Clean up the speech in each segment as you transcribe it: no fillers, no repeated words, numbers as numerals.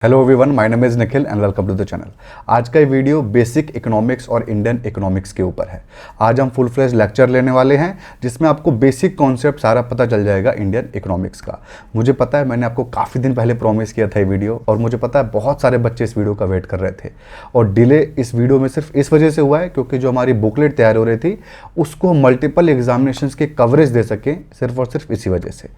Hello everyone, my name is Nikhil and welcome to the channel. आज का ये video basic economics और Indian economics के ऊपर है। आज हम फुल फ्लेज लेक्चर लेने वाले हैं जिसमें आपको बेसिक कॉन्सेप्ट सारा पता चल जाएगा इंडियन इकोनॉमिक्स का। मुझे पता है, मैंने आपको काफ़ी दिन पहले प्रॉमिस किया था ये वीडियो, और मुझे पता है बहुत सारे बच्चे इस वीडियो का वेट कर रहे थे। और डिले इस वीडियो में सिर्फ इस वजह से हुआ है क्योंकि जो हमारी बुकलेट तैयार हो रही थी उसको मल्टीपल एग्जामिनेशंस के कवरेज दे सकें, सिर्फ और सिर्फ इसी वजह से।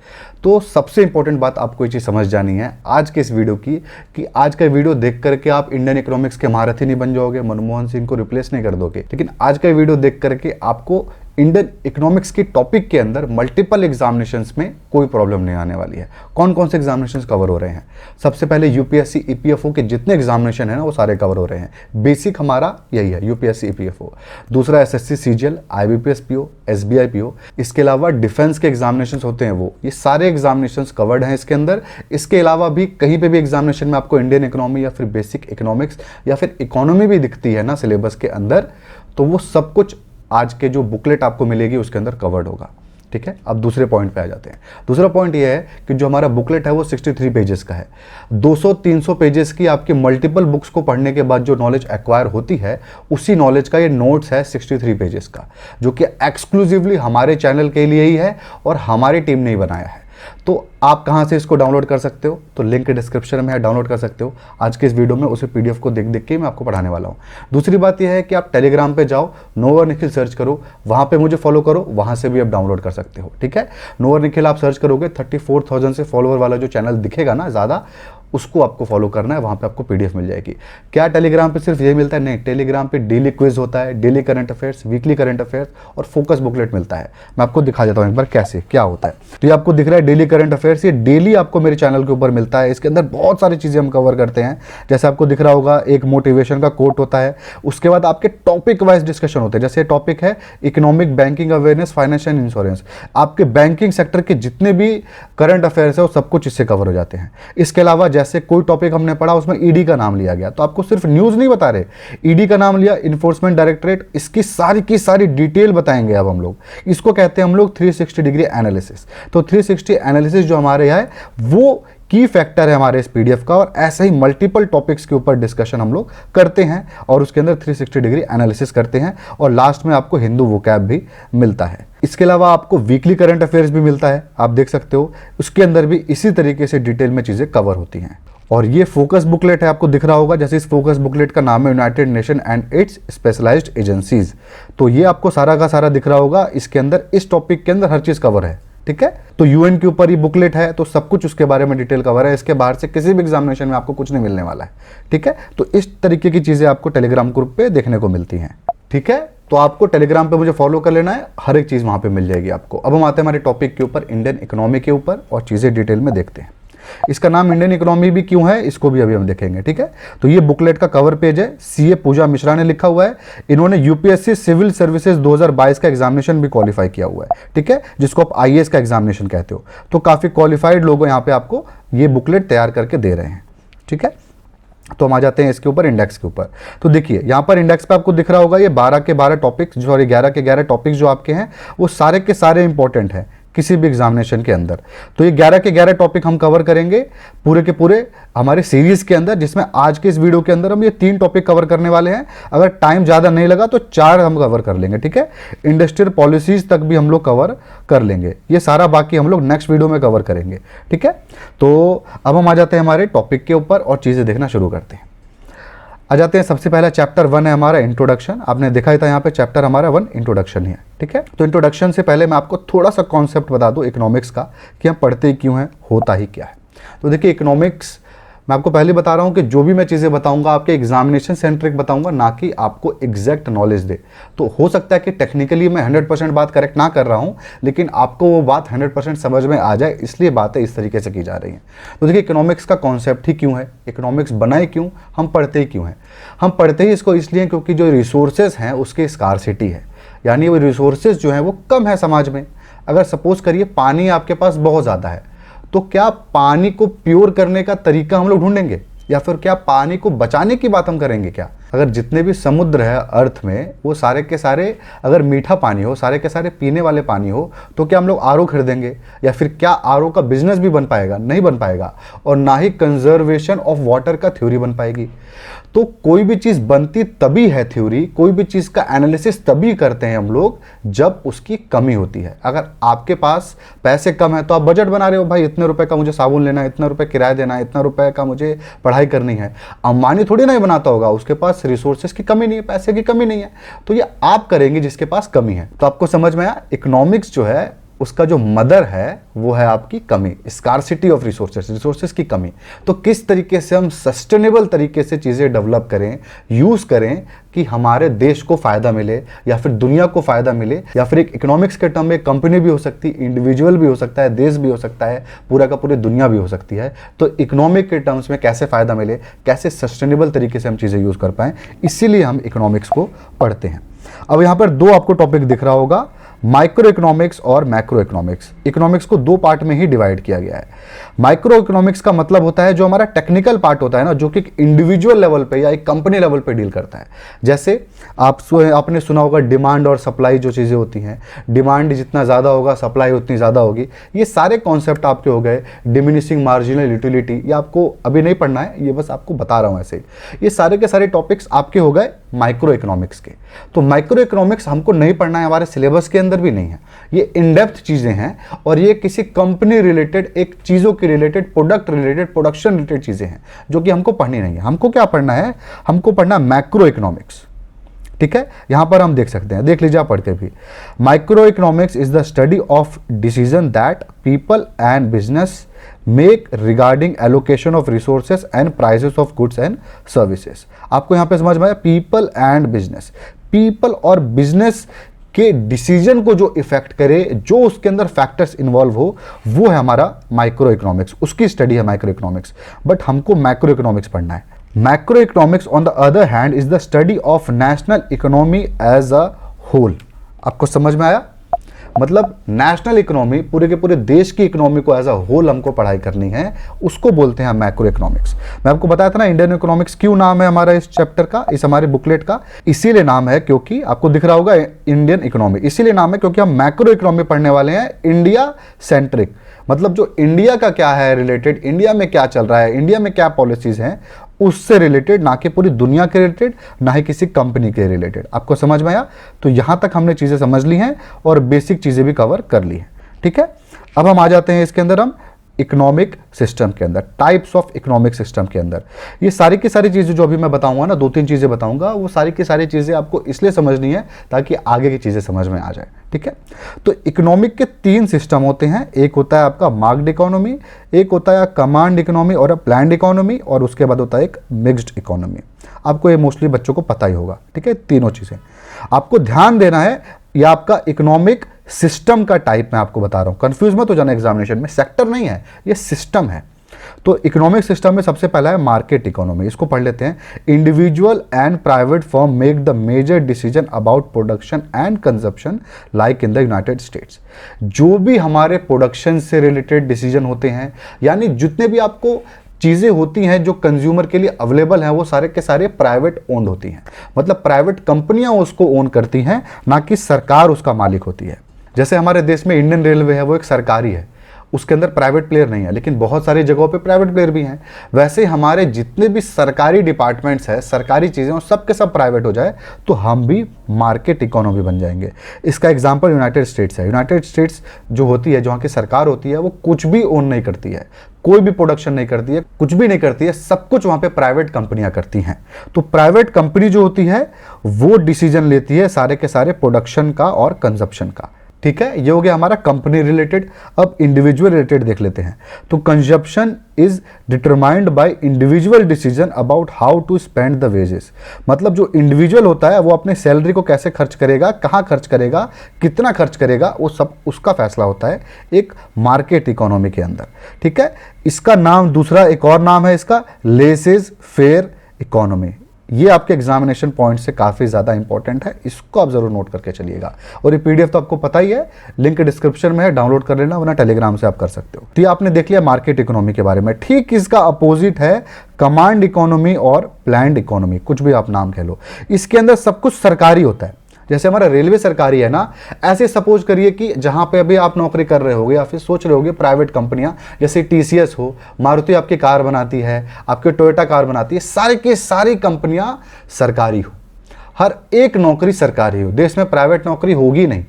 तो सबसे इंपॉर्टेंट बात आपको ये चीज़ समझ जानी है आज के इस वीडियो की, कि आज का वीडियो देख करके आप इंडियन इकोनॉमिक्स के महारथी नहीं बन जाओगे, मनमोहन सिंह को रिप्लेस नहीं कर दोगे, लेकिन आज का वीडियो देख करके आपको इंडियन इकोनॉमिक्स की टॉपिक के अंदर मल्टीपल एग्जामिनेशंस में कोई प्रॉब्लम नहीं आने वाली है। कौन कौन से एग्जामिनेशंस कवर हो रहे हैं? सबसे पहले यूपीएससी ईपीएफओ के जितने एग्जामिनेशन है ना वो सारे कवर हो रहे हैं। बेसिक हमारा यही है, यूपीएससी ईपीएफओ। दूसरा SSC CGL, IBPS PO, SBI PO. इसके अलावा डिफेंस के एग्जामिनेशंस होते हैं वो, ये सारे एग्जामिनेशंस कवर्ड हैं इसके अंदर। इसके अलावा भी कहीं पे भी एग्जामिनेशन में आपको इंडियन इकोनॉमी या फिर बेसिक इकोनॉमिक्स या फिर इकोनॉमी भी दिखती है ना सिलेबस के अंदर, तो वो सब कुछ आज के जो बुकलेट आपको मिलेगी उसके अंदर कवर्ड होगा। ठीक है, अब दूसरे पॉइंट पे आ जाते हैं। दूसरा पॉइंट ये है कि जो हमारा बुकलेट है वो 63 पेजेस का है। 200-300 पेजेस की आपकी मल्टीपल बुक्स को पढ़ने के बाद जो नॉलेज एक्वायर होती है उसी नॉलेज का ये नोट्स है 63 पेजेस का, जो कि एक्सक्लूसिवली हमारे चैनल के लिए ही है और हमारी टीम ने ही बनाया है। तो आप कहाँ से इसको डाउनलोड कर सकते हो? तो लिंक डिस्क्रिप्शन में है, डाउनलोड कर सकते हो। आज के इस वीडियो में उसे पीडीएफ को देख देख के मैं आपको पढ़ाने वाला हूँ। दूसरी बात यह है कि आप टेलीग्राम पे जाओ, नोवर निखिल सर्च करो, वहाँ पे मुझे फॉलो करो, वहाँ से भी आप डाउनलोड कर सकते हो। ठीक है, नोवर निखिल आप सर्च करोगे, 34,000 से फॉलोअर वाला जो चैनल दिखेगा ना ज़्यादा, उसको आपको फॉलो करना है, वहाँ पे आपको पीडीएफ मिल जाएगी। क्या टेलीग्राम पे सिर्फ ये मिलता है? नहीं, टेलीग्राम पे डेली क्विज होता है, daily current affairs, weekly current affairs और फोकस बुकलेट मिलता है। मैं आपको दिखा देता हूँ एक बार कैसे क्या होता है। तो ये आपको दिख रहा है डेली करंट अफेयर्स, ये डेली आपको मेरे चैनल के ऊपर मिलता है। इसके अंदर बहुत सारी चीज़ें हम कवर करते हैं। जैसे आपको दिख रहा होगा एक मोटिवेशन का कोट होता है, उसके बाद आपके टॉपिक वाइज डिस्कशन होते हैं। जैसे टॉपिक है economic, banking awareness, finance and insurance, आपके बैंकिंग सेक्टर के जितने भी करंट अफेयर्स है वो सब कुछ इससे कवर हो जाते हैं। इसके अलावा जैसे कोई टॉपिक हमने पढ़ा उसमें ईडी का नाम लिया गया, तो आपको सिर्फ न्यूज़ नहीं बता रहे, ईडी का नाम लिया, इन्फोर्समेंट डायरेक्टरेट, इसकी सारी की सारी डिटेल बताएंगे अब हम लोग। इसको कहते हैं हम लोग 360 डिग्री एनालिसिस। तो 360 एनालिसिस जो हमारे यहाँ है वो की फैक्टर है हमारे इस पीडीएफ का, और ऐसे ही मल्टीपल टॉपिक्स के ऊपर डिस्कशन हम लोग करते हैं और उसके अंदर 360 डिग्री एनालिसिस करते हैं, और लास्ट में आपको हिंदू वोकैब भी मिलता है। इसके अलावा आपको वीकली करंट अफेयर्स भी मिलता है, आप देख सकते हो, उसके अंदर भी इसी तरीके से डिटेल में चीज़ें कवर होती हैं। और ये फोकस बुकलेट है, आपको दिख रहा होगा, जैसे इस फोकस बुकलेट का नाम है United Nation and its specialised agencies. तो ये आपको सारा का सारा दिख रहा होगा, इसके अंदर इस टॉपिक के अंदर हर चीज़ कवर है। ठीक है, तो यूएन के ऊपर ही बुकलेट है, तो सब कुछ उसके बारे में डिटेल कवर है। इसके बाहर से किसी भी एग्जामिनेशन में आपको कुछ नहीं मिलने वाला है। ठीक है, तो इस तरीके की चीज़ें आपको टेलीग्राम ग्रुप पे देखने को मिलती हैं। ठीक है, तो आपको टेलीग्राम पे मुझे फॉलो कर लेना है, हर एक चीज़ वहाँ पे मिल जाएगी आपको। अब हम आते हैं हमारे टॉपिक के ऊपर, इंडियन इकोनॉमी के ऊपर, और चीज़ें डिटेल में देखते हैं। इसका नाम इंडियन इकोनॉमी भी क्यों है इसको भी अभी हम देखेंगे। ठीक है, तो ये बुकलेट का कवर पेज है, सीए पूजा मिश्रा ने लिखा हुआ है। इन्होंने यूपीएससी सिविल सर्विसेज 2022 का एग्जामिनेशन भी क्वालिफाई किया हुआ है। ठीक है, जिसको आप आईएएस का एग्जामिनेशन कहते हो। तो काफ़ी क्वालिफाइड लोग यहाँ पे आपको ये बुकलेट तैयार करके दे रहे हैं। ठीक है, तो हम आ जाते हैं इसके ऊपर, इंडेक्स के ऊपर। तो देखिए यहाँ पर इंडेक्स पे आपको दिख रहा होगा ये 12 के 12 टॉपिक्स, सॉरी 11 के 11 टॉपिक्स जो आपके हैं वो सारे के सारे इंपॉर्टेंट हैं किसी भी एग्जामिनेशन के अंदर। तो ये 11 के 11 टॉपिक हम कवर करेंगे पूरे के पूरे हमारे सीरीज के अंदर, जिसमें आज के इस वीडियो के अंदर हम ये 3 टॉपिक कवर करने वाले हैं। अगर टाइम ज़्यादा नहीं लगा तो 4 हम कवर कर लेंगे। ठीक है, इंडस्ट्रियल पॉलिसीज तक भी हम लोग कवर कर लेंगे, ये सारा बाकी हम लोग नेक्स्ट वीडियो में कवर करेंगे। ठीक है, तो अब हम आ जाते हैं हमारे टॉपिक के ऊपर और चीज़ें देखना शुरू करते हैं। आ जाते हैं, सबसे पहला चैप्टर 1 है हमारा इंट्रोडक्शन। आपने देखा ही था यहाँ पे चैप्टर हमारा 1 इंट्रोडक्शन ही है। ठीक है, तो इंट्रोडक्शन से पहले मैं आपको थोड़ा सा कॉन्सेप्ट बता दूं इकोनॉमिक्स का, कि हम पढ़ते ही क्यों हैं, होता ही क्या है। तो देखिए इकोनॉमिक्स, मैं आपको पहले बता रहा हूँ कि जो भी मैं चीज़ें बताऊंगा आपके एग्जामिनेशन सेंट्रिक बताऊंगा, ना कि आपको एग्जैक्ट नॉलेज दे। तो हो सकता है कि टेक्निकली मैं 100% बात करेक्ट ना कर रहा हूँ, लेकिन आपको वो बात 100% समझ में आ जाए, इसलिए बातें इस तरीके से की जा रही हैं। तो देखिए इकोनॉमिक्स का कॉन्सेप्ट ही क्यों है, इकोनॉमिक्स बनाए क्यों, हम पढ़ते ही क्यों हैं। हम पढ़ते ही इसको इसलिए क्योंकि जो रिसोर्सेज हैं उसकी स्कार्सिटी है, यानी वो रिसोर्सेज जो हैं वो कम है समाज में। अगर सपोज करिए पानी आपके पास बहुत ज़्यादा है, तो क्या पानी को प्योर करने का तरीका हम लोग ढूंढेंगे, या फिर क्या पानी को बचाने की बात हम करेंगे? क्या अगर जितने भी समुद्र है अर्थ में वो सारे के सारे अगर मीठा पानी हो, सारे के सारे पीने वाले पानी हो, तो क्या हम लोग आरओ खरीदेंगे? या फिर क्या आरओ का बिजनेस भी बन पाएगा? नहीं बन पाएगा। और ना ही कंजर्वेशन ऑफ वाटर का थ्योरी बन पाएगी। तो कोई भी चीज बनती तभी है थ्योरी, कोई भी चीज का एनालिसिस तभी करते हैं हम लोग जब उसकी कमी होती है। अगर आपके पास पैसे कम है तो आप बजट बना रहे हो, भाई इतने रुपए का मुझे साबुन लेना है, इतना रुपए किराया देना है, इतना रुपए का मुझे पढ़ाई करनी है। अंबानी थोड़ी ना बनाता होगा, उसके पास रिसोर्सेज की कमी नहीं है, पैसे की कमी नहीं है, तो ये आप करेंगे जिसके पास कमी है। तो आपको समझ में आया, इकोनॉमिक्स जो है उसका जो मदर है वो है आपकी कमी, स्कार्सिटी ऑफ रिसोर्सेज, रिसोर्सेज की कमी। तो किस तरीके से हम सस्टेनेबल तरीके से चीज़ें डेवलप करें, यूज़ करें कि हमारे देश को फ़ायदा मिले या फिर दुनिया को फ़ायदा मिले, या फिर एक इकोनॉमिक्स के टर्म में कंपनी भी हो सकती है, इंडिविजुअल भी हो सकता है, देश भी हो सकता है, पूरा का पूरी दुनिया भी हो सकती है। तो इकोनॉमिक के टर्म्स में कैसे फ़ायदा मिले, कैसे सस्टेनेबल तरीके से हम चीज़ें यूज़ कर पाएँ, इसीलिए हम इकोनॉमिक्स को पढ़ते हैं। अब यहाँ पर दो आपको टॉपिक दिख रहा होगा, माइक्रो इकोनॉमिक्स और मैक्रो इकोनॉमिक्स। इकोनॉमिक्स को दो पार्ट में ही डिवाइड किया गया है। माइक्रो इकोनॉमिक्स का मतलब होता है जो हमारा टेक्निकल पार्ट होता है ना, जो कि एक इंडिविजुअल लेवल पे या एक कंपनी लेवल पे डील करता है। जैसे आपने सुना होगा डिमांड और सप्लाई, जो चीज़ें होती हैं, डिमांड जितना ज़्यादा होगा सप्लाई उतनी ज़्यादा होगी। ये सारे कॉन्सेप्ट आपके हो गए। डिमिनिशिंग मार्जिनल यूटिलिटी, ये आपको अभी नहीं पढ़ना है, ये बस आपको बता रहा हूँ ऐसे ही। ये सारे के सारे टॉपिक्स आपके हो गए माइक्रो इकोनॉमिक्स के। तो माइक्रो इकोनॉमिक्स हमको नहीं पढ़ना है, हमारे सिलेबस के अंदर भी नहीं है। ये इन डेप्थ चीज़ें हैं और ये किसी कंपनी रिलेटेड, एक चीज़ों के related, product related, production related चीज़ें हैं जो कि हमको पढ़नी नहीं है। हमको क्या पढ़ना है? हमको पढ़ना मैक्रो इकोनॉमिक्स। ठीक है, यहां पर हम देख सकते हैं, देख लीजिए आप पढ़ के भी। Micro economics is the study of decision that people and business make regarding allocation of resources and prices of goods and services. आपको यहां पे समझ में आया, पीपल एंड बिजनेस, पीपल और बिजनेस के डिसीजन को जो इफेक्ट करे, जो उसके अंदर फैक्टर्स इन्वॉल्व हो, वो है हमारा माइक्रो इकोनॉमिक्स, उसकी स्टडी है माइक्रो इकोनॉमिक्स। बट हमको मैक्रो इकोनॉमिक्स पढ़ना है। Macroeconomics on the other hand is the study of national economy as a whole. आपको समझ में आया? मतलब नेशनल इकोनॉमी, पूरे के पूरे देश की इकोनॉमी को एज अ होल हमको पढ़ाई करनी है, उसको बोलते हैं मैक्रो इकोनॉमिक्स। मैं आपको बताया था ना इंडियन इकोनॉमिक्स क्यों नाम है हमारा इस चैप्टर का, इस हमारे बुकलेट का। इसीलिए नाम है क्योंकि आपको दिख रहा होगा इंडियन इकोनॉमी, इसीलिए नाम है क्योंकि हम मैक्रो इकोनॉमी पढ़ने वाले हैं, इंडिया सेंट्रिक। मतलब जो इंडिया का क्या है रिलेटेड, इंडिया में क्या चल रहा है, इंडिया में क्या पॉलिसीज हैं, उससे रिलेटेड, ना कि पूरी दुनिया के रिलेटेड, ना ही किसी कंपनी के रिलेटेड। आपको समझ में आया? तो यहां तक हमने चीजें समझ ली हैं और बेसिक चीजें भी कवर कर ली हैं। ठीक है, अब हम आ जाते हैं इसके अंदर, हम इकोनॉमिक सिस्टम के अंदर, टाइप्स ऑफ इकोनॉमिक सिस्टम के अंदर। ये सारी की सारी चीज़ें जो अभी मैं बताऊंगा ना, दो तीन चीज़ें बताऊंगा, वो सारी की सारी चीज़ें आपको इसलिए समझनी है ताकि आगे की चीज़ें समझ में आ जाए। ठीक है, तो इकोनॉमिक के तीन सिस्टम होते हैं। एक होता है आपका मार्क्ड इकोनॉमी, एक होता है कमांड इकोनॉमी और प्लान्ड इकोनॉमी, और उसके बाद होता है एक मिक्स्ड इकोनॉमी। आपको ये मोस्टली बच्चों को पता ही होगा। ठीक है, तीनों चीज़ें आपको ध्यान देना है। ये आपका इकोनॉमिक सिस्टम का टाइप मैं आपको बता रहा हूं, कंफ्यूज मत हो जाना एग्जामिनेशन में, सेक्टर नहीं है, ये सिस्टम है। तो इकोनॉमिक सिस्टम में सबसे पहला है मार्केट इकोनॉमी, इसको पढ़ लेते हैं। Individual and private firm make the major decision about production and consumption like in the United States. जो भी हमारे प्रोडक्शन से रिलेटेड डिसीजन होते हैं, यानी जितने भी आपको चीज़ें होती हैं जो कंज्यूमर के लिए अवेलेबल हैं, वो सारे के सारे प्राइवेट ओन्ड होती हैं। मतलब प्राइवेट कंपनियां उसको ओन करती हैं, ना कि सरकार उसका मालिक होती है। जैसे हमारे देश में इंडियन रेलवे है, वो एक सरकारी है, उसके अंदर प्राइवेट प्लेयर नहीं है, लेकिन बहुत सारी जगहों पे प्राइवेट प्लेयर भी हैं। वैसे हमारे जितने भी सरकारी डिपार्टमेंट्स हैं, सरकारी चीज़ें, वो सब के सब प्राइवेट हो जाए तो हम भी मार्केट इकोनॉमी बन जाएंगे। इसका एग्जांपल यूनाइटेड स्टेट्स है। यूनाइटेड स्टेट्स जो होती है, जहाँ की सरकार होती है, वो कुछ भी ओन नहीं करती है, कोई भी प्रोडक्शन नहीं करती है, कुछ भी नहीं करती है, सब कुछ वहाँ पे प्राइवेट कंपनियाँ करती हैं। तो प्राइवेट कंपनी जो होती है वो डिसीजन लेती है सारे के सारे प्रोडक्शन का और कंजप्शन का। ठीक है, ये हो गया हमारा कंपनी रिलेटेड। अब इंडिविजुअल रिलेटेड देख लेते हैं। तो consumption is determined by individual decision about how to spend the wages. मतलब जो इंडिविजुअल होता है वो अपने सैलरी को कैसे खर्च करेगा, कहाँ खर्च करेगा, कितना खर्च करेगा, वो सब उसका फैसला होता है एक मार्केट इकोनॉमी के अंदर। ठीक है, इसका नाम दूसरा एक और नाम है इसका, लेसेज फेयर इकोनॉमी। ये आपके एग्जामिनेशन पॉइंट से काफ़ी ज़्यादा इंपॉर्टेंट है, इसको आप ज़रूर नोट करके चलिएगा। और ये पीडीएफ तो आपको पता ही है, लिंक डिस्क्रिप्शन में है, डाउनलोड कर लेना, वरना टेलीग्राम से आप कर सकते हो। तो ये आपने देख लिया मार्केट इकोनॉमी के बारे में। ठीक इसका अपोजिट है कमांड इकोनॉमी और प्लान्ड इकोनॉमी, कुछ भी आप नाम कह लो। इसके अंदर सब कुछ सरकारी होता है। जैसे हमारा रेलवे सरकारी है ना, ऐसे सपोज करिए कि जहां पे अभी आप नौकरी कर रहे होगे या फिर सोच रहे होगे प्राइवेट कंपनियां, जैसे टीसीएस हो, मारुति आपकी कार बनाती है, आपके टोयोटा कार बनाती है, सारी की सारी कंपनियां सरकारी हो, हर एक नौकरी सरकारी हो। देश में प्राइवेट नौकरी होगी नहीं,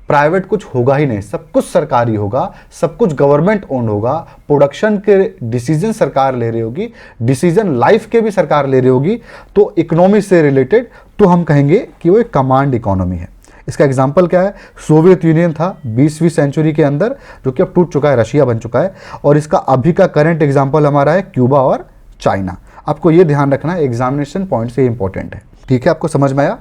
प्राइवेट कुछ होगा ही नहीं, सब कुछ सरकारी होगा, सब कुछ गवर्नमेंट ओन्ड होगा, प्रोडक्शन के डिसीजन सरकार ले रही होगी, डिसीजन लाइफ के भी सरकार ले रही होगी। तो इकोनॉमी से रिलेटेड तो हम कहेंगे कि वो एक कमांड इकोनॉमी है। इसका एग्जाम्पल क्या है? सोवियत यूनियन था 20वीं सेंचुरी के अंदर, जो कि अब टूट चुका है, रशिया बन चुका है। और इसका अभी का करंट एग्जाम्पल हमारा है क्यूबा और चाइना। आपको ये ध्यान रखना है, एग्जामिनेशन पॉइंट से इंपॉर्टेंट है। ठीक है, आपको समझ में आया?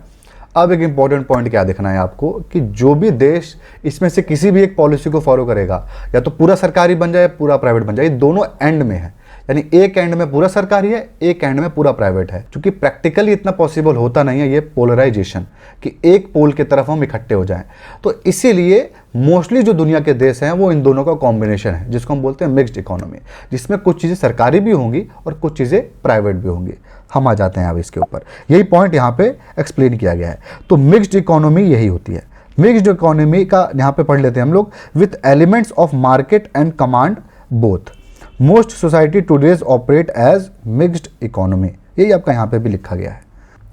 अब एक इंपॉर्टेंट पॉइंट क्या देखना है आपको कि जो भी देश इसमें से किसी भी एक पॉलिसी को फॉलो करेगा, या तो पूरा सरकारी बन जाए, पूरा प्राइवेट बन जाए, दोनों एंड में है। यानी एक एंड में पूरा सरकारी है, एक एंड में पूरा प्राइवेट है। क्योंकि प्रैक्टिकली इतना पॉसिबल होता नहीं है ये पोलराइजेशन, कि एक पोल की तरफ हम इकट्ठे हो जाएं। तो इसीलिए मोस्टली जो दुनिया के देश हैं वो इन दोनों का कॉम्बिनेशन है, जिसको हम बोलते हैं मिक्स्ड इकोनॉमी, जिसमें कुछ चीज़ें सरकारी भी होंगी और कुछ चीज़ें प्राइवेट भी होंगी। हम आ जाते हैं अब इसके ऊपर, यही पॉइंट यहाँ पे एक्सप्लेन किया गया है। तो मिक्स्ड इकोनॉमी यही होती है। मिक्स्ड इकोनॉमी का यहाँ पे पढ़ लेते हैं हम लोग। With elements of market and command both, most society todays operate as mixed economy, यही आपका यहाँ पे भी लिखा गया है।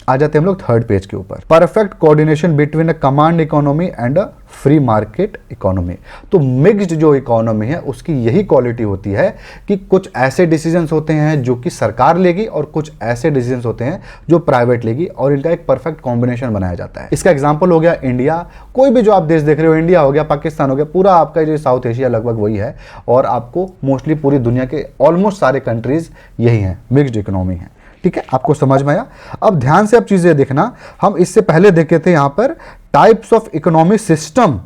आ जाते हैं हम लोग थर्ड पेज के ऊपर। Perfect coordination between a command economy and a free market economy. तो मिक्स्ड जो इकोनॉमी है उसकी यही क्वालिटी होती है कि कुछ ऐसे डिसीजंस होते हैं जो कि सरकार लेगी और कुछ ऐसे डिसीजंस होते हैं जो प्राइवेट लेगी, और इनका एक परफेक्ट कॉम्बिनेशन बनाया जाता है। इसका एग्जांपल हो गया इंडिया। कोई भी जो आप देश देख रहे हो, इंडिया हो गया, पाकिस्तान हो गया, पूरा आपका जो साउथ एशिया लगभग वही है, और आपको मोस्टली पूरी दुनिया के ऑलमोस्ट सारे कंट्रीज यही हैं, मिक्स्ड इकोनॉमी है। ठीक है, आपको समझ में आया? अब ध्यान से अब चीजें देखना। हम इससे पहले देखे थे यहां पर टाइप्स ऑफ इकोनॉमिक सिस्टम,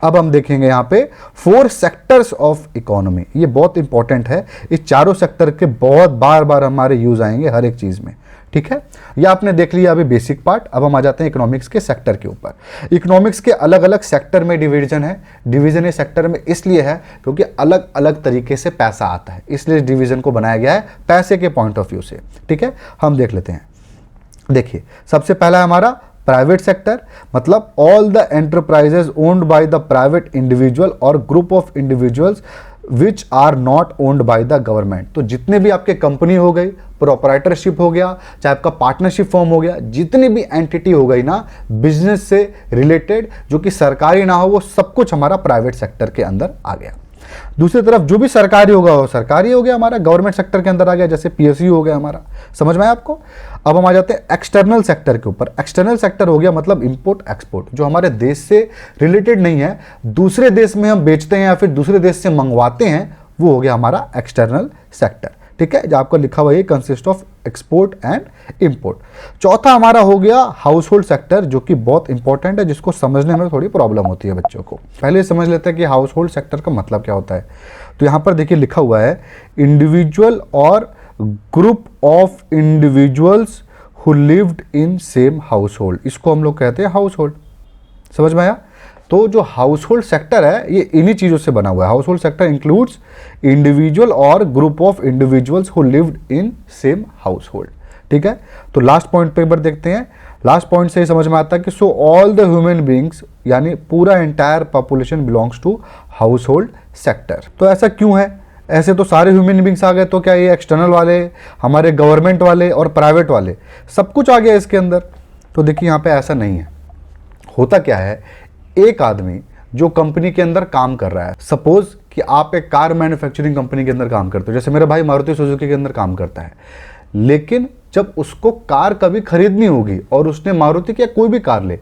अब हम देखेंगे यहां पे 4 सेक्टर्स ऑफ इकोनॉमी। ये बहुत इंपॉर्टेंट है, इस चारों सेक्टर के बहुत बार बार हमारे यूज आएंगे हर एक चीज में। ठीक है, ये आपने देख लिया अभी बेसिक पार्ट। अब हम आ जाते हैं इकोनॉमिक्स के सेक्टर के ऊपर। इकोनॉमिक्स के अलग अलग सेक्टर में डिवीजन है। डिवीजन इस सेक्टर में इसलिए है क्योंकि अलग अलग तरीके से पैसा आता है, इसलिए डिवीजन को बनाया गया है पैसे के पॉइंट ऑफ व्यू से। ठीक है, हम देख लेते हैं। देखिए, सबसे पहला है हमारा प्राइवेट सेक्टर, मतलब all the enterprises owned by the private individual और group of individuals which are not owned by the government. तो जितने भी आपके कंपनी हो गई, प्रोपराइटरशिप हो गया, चाहे आपका पार्टनरशिप फॉर्म हो गया, जितनी भी एंटिटी हो गई ना बिजनेस से रिलेटेड जो कि सरकारी ना हो, वो सब कुछ हमारा प्राइवेट सेक्टर के अंदर आ गया। दूसरी तरफ जो भी सरकारी होगा वो सरकारी हो गया, हमारा गवर्नमेंट सेक्टर के अंदर आ गया, जैसे पीएसयू हो गया हमारा। समझ में आया आपको? अब हम आ जाते हैं एक्सटर्नल सेक्टर के ऊपर। एक्सटर्नल सेक्टर हो गया मतलब इंपोर्ट एक्सपोर्ट, जो हमारे देश से रिलेटेड नहीं है, दूसरे देश में हम बेचते हैं या फिर दूसरे देश से मंगवाते हैं, वो हो गया हमारा एक्सटर्नल सेक्टर। ठीक है, जो आपको लिखा हुआ है consist of export and import. चौथा हमारा हो गया हाउस होल्ड सेक्टर, जो कि बहुत इंपॉर्टेंट है, जिसको समझने में थोड़ी प्रॉब्लम होती है बच्चों को। पहले समझ लेते हैं कि हाउस होल्ड सेक्टर का मतलब क्या होता है। तो यहाँ पर देखिए लिखा हुआ है इंडिविजुअल और group of individuals who lived in same house hold, इसको हम लोग कहते हैं हाउस होल्ड। समझ में आया? तो जो हाउस होल्ड सेक्टर है ये इन्हीं चीज़ों से बना हुआ है। Household sector includes individual और group of individuals who lived in same household. ठीक है, तो लास्ट पॉइंट पे एक बार देखते हैं। लास्ट पॉइंट से ही समझ में आता है कि so all the human beings, यानी पूरा entire population belongs to household sector. तो ऐसा क्यों है? ऐसे तो सारे ह्यूमन बींग्स आ गए, तो क्या ये एक्सटर्नल वाले, हमारे गवर्नमेंट वाले और प्राइवेट वाले सब कुछ आ गया इसके अंदर? तो देखिए यहाँ पे ऐसा नहीं है। होता क्या है, एक आदमी जो कंपनी के अंदर काम कर रहा है, सपोज कि आप एक कार मैन्युफैक्चरिंग कंपनी के अंदर काम करते हो, जैसे मेरा भाई मारुति सुजुकी के अंदर काम करता है, लेकिन जब उसको कार कभी खरीदनी होगी और उसने मारुति की या कोई भी कार ले,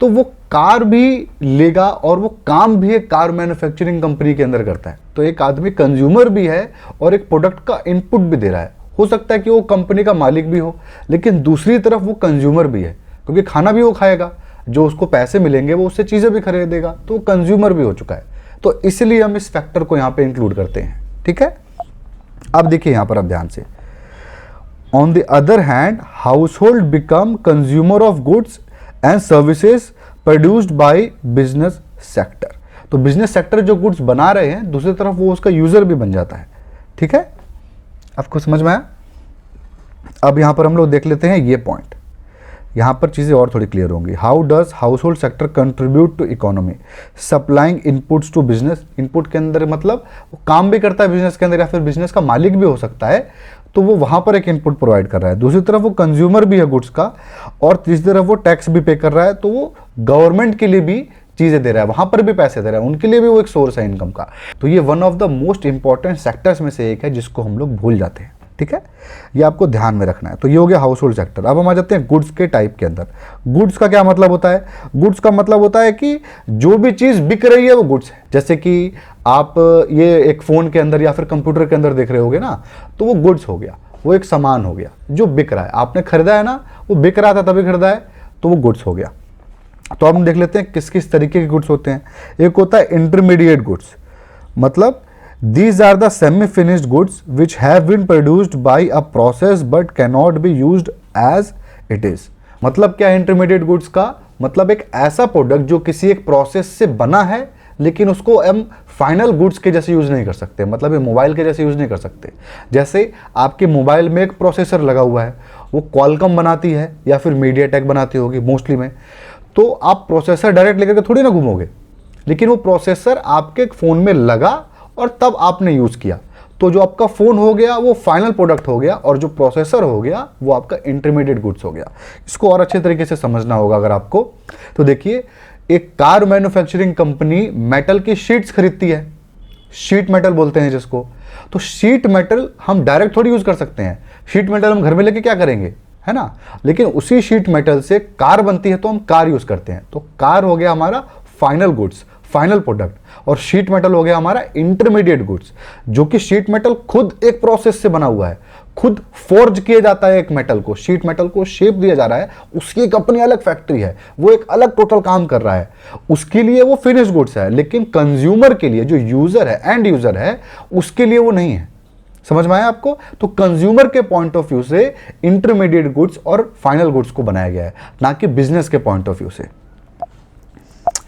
तो वो कार भी लेगा और वो काम भी एक कार मैन्युफैक्चरिंग कंपनी के अंदर करता है। तो एक आदमी कंज्यूमर भी है और एक प्रोडक्ट का इनपुट भी दे रहा है। हो सकता है कि वो कंपनी का मालिक भी हो, लेकिन दूसरी तरफ वो कंज्यूमर भी है, क्योंकि खाना भी वो खाएगा, जो उसको पैसे मिलेंगे वो उससे चीज़ें भी खरीदेगा, तो कंज्यूमर भी हो चुका है। तो इसलिए हम इस फैक्टर को यहाँ पे इंक्लूड करते हैं। ठीक है, अब देखिए यहाँ पर अब ध्यान से, On the other hand, household become consumer of goods and services produced by business sector. तो बिजनेस सेक्टर जो गुड्स बना रहे हैं, दूसरी तरफ वो उसका यूजर भी बन जाता है। ठीक है, आपको समझ में आया? अब यहां पर हम लोग देख लेते हैं ये पॉइंट, यहां पर चीजें और थोड़ी क्लियर होंगी। How does household sector contribute to economy? Supplying inputs to business. Input के अंदर मतलब वो काम भी करता है बिजनेस के अंदर, या फिर बिजनेस का मालिक भी हो सकता है, तो वो वहां पर एक इनपुट प्रोवाइड कर रहा है। दूसरी तरफ वो कंज्यूमर भी है गुड्स का, और तीसरी तरफ वो टैक्स भी पे कर रहा है, तो वो गवर्नमेंट के लिए भी चीजें दे रहा है, वहां पर भी पैसे दे रहा है, उनके लिए भी वो एक सोर्स है इनकम का। तो ये one of the most important sectors में से एक है जिसको हम लोग भूल जाते हैं। ठीक है, ये आपको ध्यान में रखना है। तो ये हो गया हाउस होल्ड सेक्टर। अब हम आ जाते हैं गुड्स के टाइप के अंदर। गुड्स का क्या मतलब होता है? गुड्स का मतलब होता है कि जो भी चीज बिक रही है वो गुड्स है। जैसे कि आप ये एक फोन के अंदर या फिर कंप्यूटर के अंदर देख रहे होगे ना, तो वो गुड्स हो गया, वो एक सामान हो गया जो बिक रहा है। आपने खरीदा है ना, वो बिक रहा था तभी खरीदा है, तो वो गुड्स हो गया। तो अब हम देख लेते हैं किस किस तरीके के गुड्स होते हैं। एक होता है इंटरमीडिएट गुड्स, मतलब these are the semi finished goods which have been produced by a process but cannot be used as it is। मतलब क्या है इंटरमीडिएट गुड्स का? मतलब एक ऐसा प्रोडक्ट जो किसी एक प्रोसेस से बना है, लेकिन उसको हम फाइनल गुड्स के जैसे यूज नहीं कर सकते। मतलब ये मोबाइल के जैसे यूज नहीं कर सकते। जैसे आपके मोबाइल में एक प्रोसेसर लगा हुआ है, वो क्वालकॉम बनाती है या फिर मीडियाटेक बनाती होगी मोस्टली में, तो आप प्रोसेसर डायरेक्ट लेकर के थोड़ी ना घूमोगे, लेकिन वो प्रोसेसर आपके फोन में लगा और तब आपने यूज किया, तो जो आपका फोन हो गया वो फाइनल प्रोडक्ट हो गया, और जो प्रोसेसर हो गया वो आपका इंटरमीडिएट गुड्स हो गया। इसको और अच्छे तरीके से समझना होगा अगर आपको। तो देखिए, एक कार मैन्युफैक्चरिंग कंपनी मेटल की शीट्स खरीदती है, शीट मेटल बोलते हैं जिसको। तो शीट मेटल हम डायरेक्ट थोड़ी यूज कर सकते हैं। शीट मेटल हम घर में लेके क्या करेंगे, है ना? लेकिन उसी शीट मेटल से कार बनती है, तो हम कार यूज करते हैं। तो कार हो गया हमारा फाइनल गुड्स, फाइनल प्रोडक्ट, और शीट मेटल हो गया हमारा इंटरमीडिएट गुड्स, जो कि शीट मेटल खुद एक प्रोसेस से बना हुआ है, खुद फोर्ज किया जाता है। एक मेटल को, शीट मेटल को शेप दिया जा रहा है, उसकी एक अपनी अलग फैक्ट्री है, वो एक अलग टोटल काम कर रहा है, उसके लिए वो फिनिश गुड्स है। लेकिन कंज्यूमर के लिए, जो यूजर है, एंड यूजर है, उसके लिए वो नहीं है। समझ में आया आपको? तो कंज्यूमर के पॉइंट ऑफ व्यू से इंटरमीडिएट गुड्स और फाइनल गुड्स को बनाया गया है, ना कि बिजनेस के पॉइंट ऑफ व्यू से।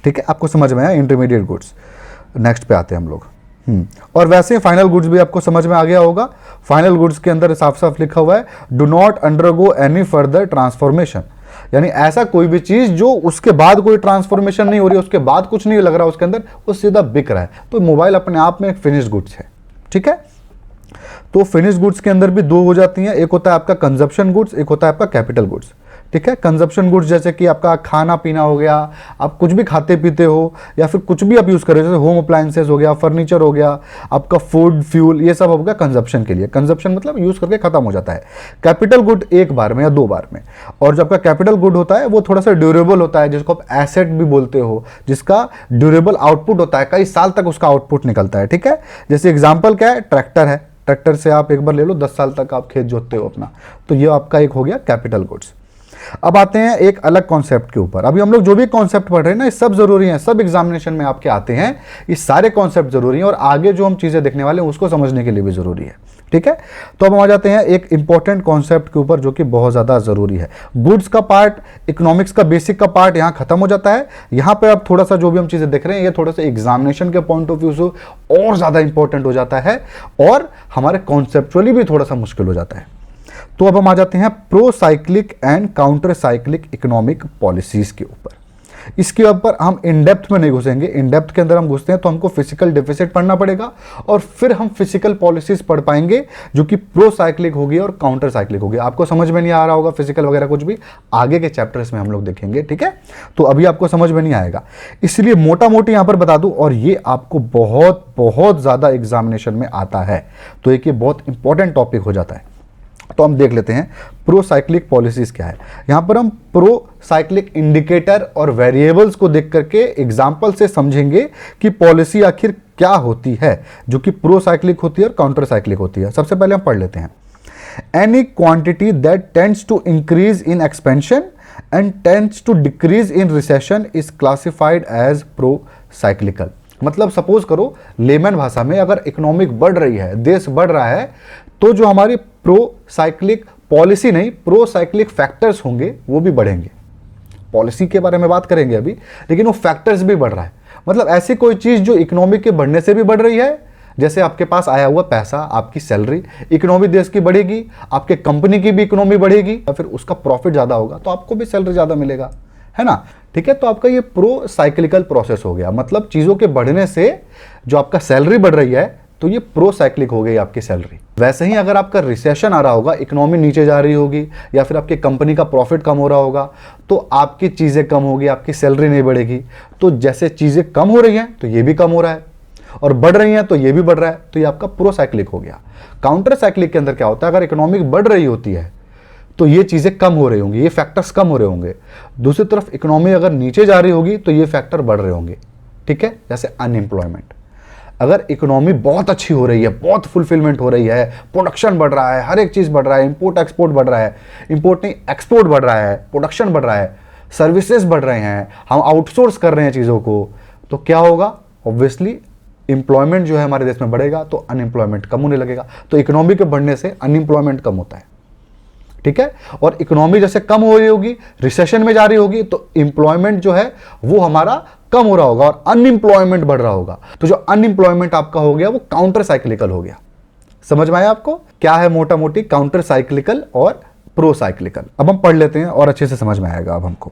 ठीक है, आपको समझ में आया इंटरमीडिएट गुड्स। नेक्स्ट पे आते हैं हम लोग। और वैसे फाइनल गुड्स भी आपको समझ में आ गया होगा। फाइनल गुड्स के अंदर साफ साफ लिखा हुआ है, do not undergo any further transformation. यानी ऐसा कोई भी चीज जो उसके बाद कोई ट्रांसफॉर्मेशन नहीं हो रही है, उसके बाद कुछ नहीं लग रहा उसके अंदर, वो सीधा बिक रहा है। तो मोबाइल अपने आप में एक फिनिश्ड गुड्स है। ठीक है, तो फिनिश गुड्स के अंदर भी दो हो जाती हैं, एक होता है आपका कंजप्शन गुड्स, एक होता है आपका कैपिटल गुड्स। ठीक है, कंजप्शन गुड्स जैसे कि आपका खाना पीना हो गया, आप कुछ भी खाते पीते हो, या फिर कुछ भी आप यूज कर रहे हो, जैसे होम अप्लायंसेस हो गया, फर्नीचर हो गया, आपका फूड, फ्यूल, ये सब हो गया कंजप्शन के लिए। कंजप्शन मतलब यूज करके खत्म हो जाता है। कैपिटल गुड एक बार में या दो बार में। और जो आपका कैपिटल गुड होता है वो थोड़ा सा ड्यूरेबल होता है, जिसको आप एसेट भी बोलते हो, जिसका ड्यूरेबल आउटपुट होता है, कई साल तक उसका आउटपुट निकलता है। ठीक है, जैसे एग्जाम्पल क्या है, ट्रैक्टर है। ट्रैक्टर से आप एक बार ले लो, 10 साल तक आप खेत जोतते हो अपना, तो ये आपका एक हो गया कैपिटल गुड्स। अब आते हैं एक अलग कॉन्सेप्ट के ऊपर। अभी हम लोग जो भी कॉन्सेप्ट पढ़ रहे हैं ना, ये सब जरूरी हैं, सब एग्जामिनेशन में आपके आते हैं, ये सारे कॉन्सेप्ट जरूरी हैं, और आगे जो हम चीजें देखने वाले हैं उसको समझने के लिए भी जरूरी है। ठीक है, तो अब हम आ जाते हैं एक इंपॉर्टेंट कॉन्सेप्ट के ऊपर जो कि बहुत ज्यादा जरूरी है। गुड्स का पार्ट, इकोनॉमिक्स का बेसिक का पार्ट यहां खत्म हो जाता है। यहां पे अब थोड़ा सा जो भी हम चीजें देख रहे हैं, ये थोड़ा सा एग्जामिनेशन के पॉइंट ऑफ व्यू से और ज्यादा इंपॉर्टेंट हो जाता है, और हमारे कॉन्सेप्चुअली भी थोड़ा सा मुश्किल हो जाता है। तो अब हम आ जाते हैं pro cyclic and counter cyclic economic policies के ऊपर। इसके ऊपर हम इन डेप्थ में नहीं घुसेंगे। इन डेप्थ के अंदर हम घुसते हैं तो हमको फिजिकल डेफिसिट पढ़ना पड़ेगा, और फिर हम फिजिकल पॉलिसीज पढ़ पाएंगे जो कि प्रो साइक्लिक होगी और काउंटर साइक्लिक होगी। आपको समझ में नहीं आ रहा होगा फिजिकल वगैरह कुछ भी, आगे के चैप्टर्स में हम लोग देखेंगे। ठीक है, तो अभी आपको समझ में नहीं आएगा, इसलिए मोटा मोटी यहां पर बता दूं, और ये आपको बहुत बहुत ज्यादा एग्जामिनेशन में आता है, तो एक ये बहुत इंपॉर्टेंट टॉपिक हो जाता है। तो हम देख लेते हैं प्रो साइक्लिक पॉलिसीज क्या है। यहां पर हम प्रो साइक्लिक इंडिकेटर और वेरिएबल्स को देख करके एग्जांपल से समझेंगे कि पॉलिसी आखिर क्या होती है, जो कि प्रो साइक्लिक होती है और काउंटर साइक्लिक होती है। सबसे पहले हम पढ़ लेते हैं, any quantity that tends to increase in expansion and tends to decrease in recession is classified as procyclical. मतलब सपोज करो लेमन भाषा में, अगर इकोनॉमिक बढ़ रही है, देश बढ़ रहा है, तो जो हमारी प्रो साइक्लिक पॉलिसी नहीं, प्रो साइक्लिक फैक्टर्स होंगे वो भी बढ़ेंगे। पॉलिसी के बारे में बात करेंगे अभी, लेकिन वो फैक्टर्स भी बढ़ रहा है। मतलब ऐसी कोई चीज जो इकोनॉमी के बढ़ने से भी बढ़ रही है, जैसे आपके पास आया हुआ पैसा, आपकी सैलरी, इकोनॉमी देश की बढ़ेगी, आपके कंपनी की भी इकोनॉमी बढ़ेगी, और फिर उसका प्रॉफिट ज्यादा होगा तो आपको भी सैलरी ज्यादा मिलेगा, है ना। ठीक है, तो आपका ये प्रो साइक्लिकल प्रोसेस हो गया। मतलब चीजों के बढ़ने से जो आपका सैलरी बढ़ रही है तो ये प्रो साइक्लिक हो गई आपकी सैलरी। वैसे ही अगर आपका रिसेशन आ रहा होगा, इकोनॉमी नीचे जा रही होगी, या फिर आपकी कंपनी का प्रॉफिट कम हो रहा होगा, तो आपकी चीजें कम होगी, आपकी सैलरी नहीं बढ़ेगी। तो जैसे चीजें कम हो रही हैं तो ये भी कम हो रहा है, और बढ़ रही हैं तो ये भी बढ़ रहा है, तो ये आपका प्रो साइक्लिक हो गया। काउंटर साइक्लिक के अंदर क्या होता है, अगर इकोनॉमी बढ़ रही होती है तो ये चीजें कम हो रही होंगी, ये फैक्टर्स कम हो रहे होंगे। दूसरी तरफ इकोनॉमी अगर नीचे जा रही होगी तो ये फैक्टर बढ़ रहे होंगे। ठीक है, जैसे अनएम्प्लॉयमेंट। अगर इकोनॉमी बहुत अच्छी हो रही है, बहुत फुलफिलमेंट हो रही है, प्रोडक्शन बढ़ रहा है, हर एक चीज बढ़ रहा है, इंपोर्ट एक्सपोर्ट बढ़ रहा है, इंपोर्ट नहीं एक्सपोर्ट बढ़ रहा है, प्रोडक्शन बढ़ रहा है, सर्विसेज बढ़ रहे हैं, हम आउटसोर्स कर रहे हैं चीजों को, तो क्या होगा, ऑब्वियसली एम्प्लॉयमेंट जो है हमारे देश में बढ़ेगा तो अनएम्प्लॉयमेंट कम होने लगेगा। तो इकोनॉमी के बढ़ने से अनएम्प्लॉयमेंट कम होता है। ठीक है, और इकोनॉमी जैसे कम हो रही होगी, रिसेशन में जा रही होगी, तो एम्प्लॉयमेंट जो है वो हमारा कम हो रहा होगा और अनएम्प्लॉयमेंट बढ़ रहा होगा। तो जो अनएम्प्लॉयमेंट आपका हो गया वो काउंटर साइक्लिकल हो गया। समझ में आया आपको क्या है मोटा मोटी काउंटर साइक्लिकल और प्रो साइक्लिकल। अब हम पढ़ लेते हैं और अच्छे से समझ में आएगा अब हमको।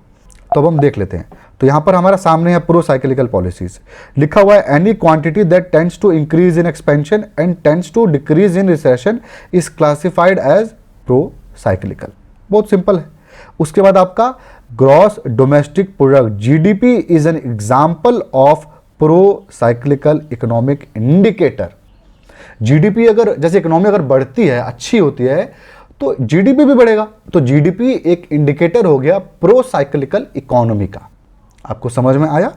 तो अब हम देख लेते हैं। तो यहां पर हमारा सामने है प्रो साइक्लिकल पॉलिसीज लिखा हुआ है। Any quantity that tends to increase in expansion and tends to decrease in recession is classified as procyclical. बहुत सिंपल है। उसके बाद आपका gross domestic product GDP is an example of procyclical economic indicator. GDP अगर जैसे economy अगर बढ़ती है, अच्छी होती है, तो जीडीपी भी बढ़ेगा। तो जीडीपी एक इंडिकेटर हो गया प्रो साइक्लिकल इकोनॉमी का। आपको समझ में आया।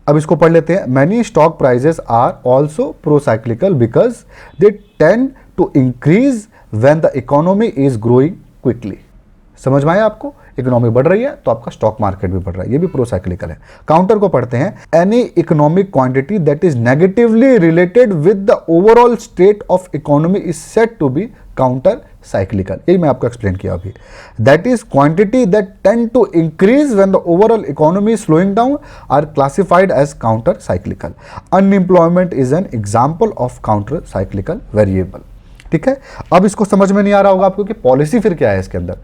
अब इसको पढ़ लेते हैं। Many stock prices are also procyclical because they tend to increase when the economy is growing quickly. समझ में आया आपको। इकोनॉमी बढ़ रही है तो आपका स्टॉक मार्केट भी बढ़ रहा है, ये भी प्रो साइक्लिकल है। काउंटर को पढ़ते हैं। Any economic quantity that is negatively related with the overall state of economy is said to be countercyclical. यही मैं आपको एक्सप्लेन किया अभी। That is quantity that tend to increase when the overall economy is slowing down are classified as countercyclical. Unemployment is an example of countercyclical variable. ठीक है, अब इसको समझ में नहीं आ रहा होगा आपको कि पॉलिसी फिर क्या है इसके अंदर।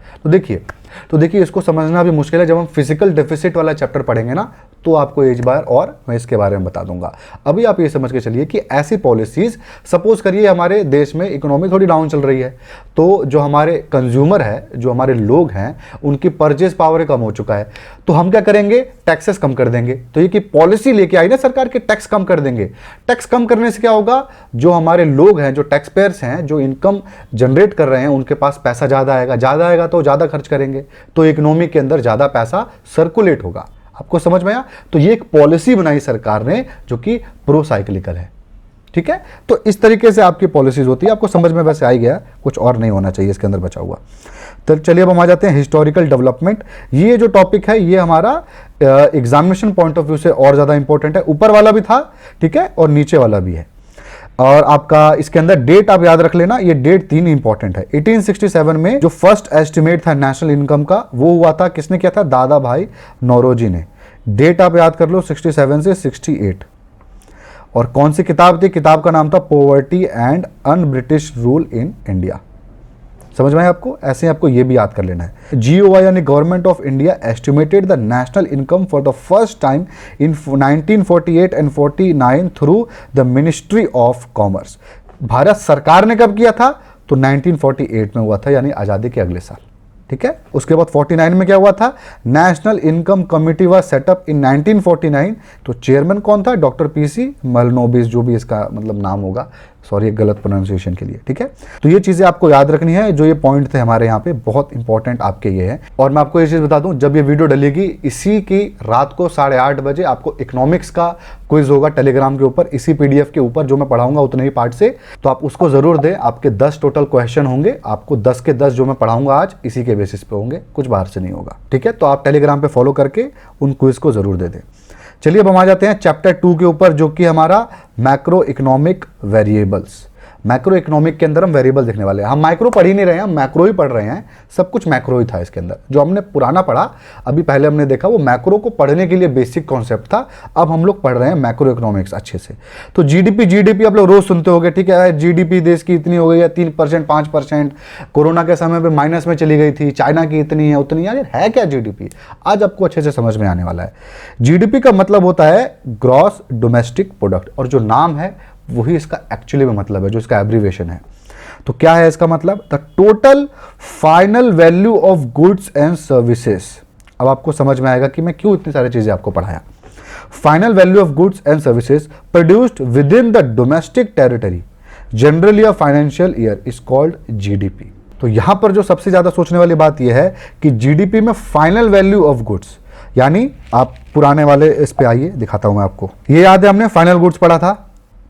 तो देखिए इसको समझना भी मुश्किल है। जब हम फिजिकल डेफिसिट वाला चैप्टर पढ़ेंगे ना, तो आपको एक बार और मैं इसके बारे में बता दूंगा। अभी आप ये समझ के चलिए कि ऐसी पॉलिसीज, सपोज करिए हमारे देश में इकोनॉमी थोड़ी डाउन चल रही है, तो जो हमारे कंज्यूमर है, जो हमारे लोग हैं, उनकी परचेज पावर कम हो चुका है, तो हम क्या करेंगे, टैक्सेस कम कर देंगे। तो ये कि पॉलिसी लेके आई ना सरकार के, टैक्स कम कर देंगे। टैक्स कम करने से क्या होगा, जो हमारे लोग हैं, जो टैक्स पेयर्स हैं, जो इनकम जनरेट कर रहे हैं, उनके पास पैसा ज्यादा आएगा तो ज्यादा खर्च करेंगे, तो इकोनॉमी के अंदर ज्यादा पैसा सर्कुलेट होगा। आपको समझ में आया। तो ये एक पॉलिसी बनाई सरकार ने जो कि प्रो साइक्लिकल है। ठीक है, तो इस तरीके से आपकी पॉलिसीज होती है। आपको समझ में वैसे आ ही गया, कुछ और नहीं होना चाहिए इसके अंदर बचा हुआ। तो चलिए अब हम आ जाते हैं हिस्टोरिकल डेवलपमेंट। ये जो टॉपिक है ये हमारा एग्जामिनेशन पॉइंट ऑफ व्यू से और ज्यादा इंपॉर्टेंट है। ऊपर वाला भी था, ठीक है, और नीचे वाला भी है। और आपका इसके अंदर डेट आप याद रख लेना, ये डेट 3 इंपॉर्टेंट है। 1867 में जो फर्स्ट एस्टिमेट था नेशनल इनकम का, वो हुआ था, किसने किया था, दादा भाई नौरोजी ने। डेट आप याद कर लो 67 से 68। और कौन सी किताब थी, किताब का नाम था poverty and un British rule in India. समझ में आया आपको। ऐसे ही आपको ये भी याद कर लेना है। GOI यानी government of India estimated the national income for the first time in 1948 and 49 through the ministry of commerce. Bharat सरकार ने कब किया था, तो 1948 में हुआ था, यानी आज़ादी के अगले साल। ठीक है, उसके बाद 49 में क्या हुआ था, national income committee was set up in 1949। तो चेयरमैन कौन था, डॉक्टर PC मलनोबिस, जो भी इसका मतलब नाम होगा, सॉरी गलत प्रोनाउंसिएशन के लिए। ठीक है, तो ये चीजें आपको याद रखनी है। जो ये पॉइंट थे हमारे यहाँ पे बहुत इंपॉर्टेंट आपके ये है। और मैं आपको ये चीज बता दूं, जब ये वीडियो डलेगी इसी की रात को 8:30 बजे आपको इकोनॉमिक्स का क्विज होगा टेलीग्राम के ऊपर, इसी PDF के ऊपर जो मैं पढ़ाऊंगा उतने ही पार्ट से। तो आप उसको जरूर दें। आपके 10 टोटल क्वेश्चन होंगे, आपको 10 के 10 जो मैं पढ़ाऊंगा आज इसी के बेसिस पे होंगे, कुछ बाहर से नहीं होगा। ठीक है, तो आप टेलीग्राम पे फॉलो करके उन क्विज को जरूर दे दें। चलिए अब हम आ जाते हैं चैप्टर 2 के ऊपर, जो कि हमारा macro economic variables. Macro economic के अंदर हम वेरिएबल देखने वाले हैं। हम माइक्रो पढ़ ही नहीं रहे हैं, हम मैक्रो ही पढ़ रहे हैं। सब कुछ मैक्रो ही था इसके अंदर। जो हमने पुराना पढ़ा, अभी पहले हमने देखा, वो मैक्रो को पढ़ने के लिए बेसिक कॉन्सेप्ट था। अब हम लोग पढ़ रहे हैं मैक्रो इकोनॉमिक्स अच्छे से। तो जीडीपी आप लोग रोज सुनते होंगे, ठीक है, जीडीपी देश की इतनी हो गई है, 3% 5%, कोरोना के समय पे माइनस में चली गई थी, चाइना की इतनी है उतनी। यार है क्या जीडीपी? आज आपको अच्छे से समझ में आने वाला है। जीडीपी का मतलब होता है ग्रॉस डोमेस्टिक प्रोडक्ट, और जो नाम है वही इसका एक्चुअली में मतलब है, जो इसका एब्रीविएशन है। तो क्या है इसका मतलब? The total final value of goods and services. अब आपको समझ में आएगा कि मैं क्यों इतनी सारी चीजें आपको पढ़ाया। Final value of goods and services produced with in the domestic territory generally a financial year is called GDP. तो यहां पर जो सबसे ज्यादा सोचने वाली बात यह है कि जीडीपी में फाइनल वैल्यू ऑफ गुड्स, यानी आप पुराने वाले इस पे आइए, दिखाता हूं मैं आपको। ये याद है हमने फाइनल गुड्स पढ़ा था।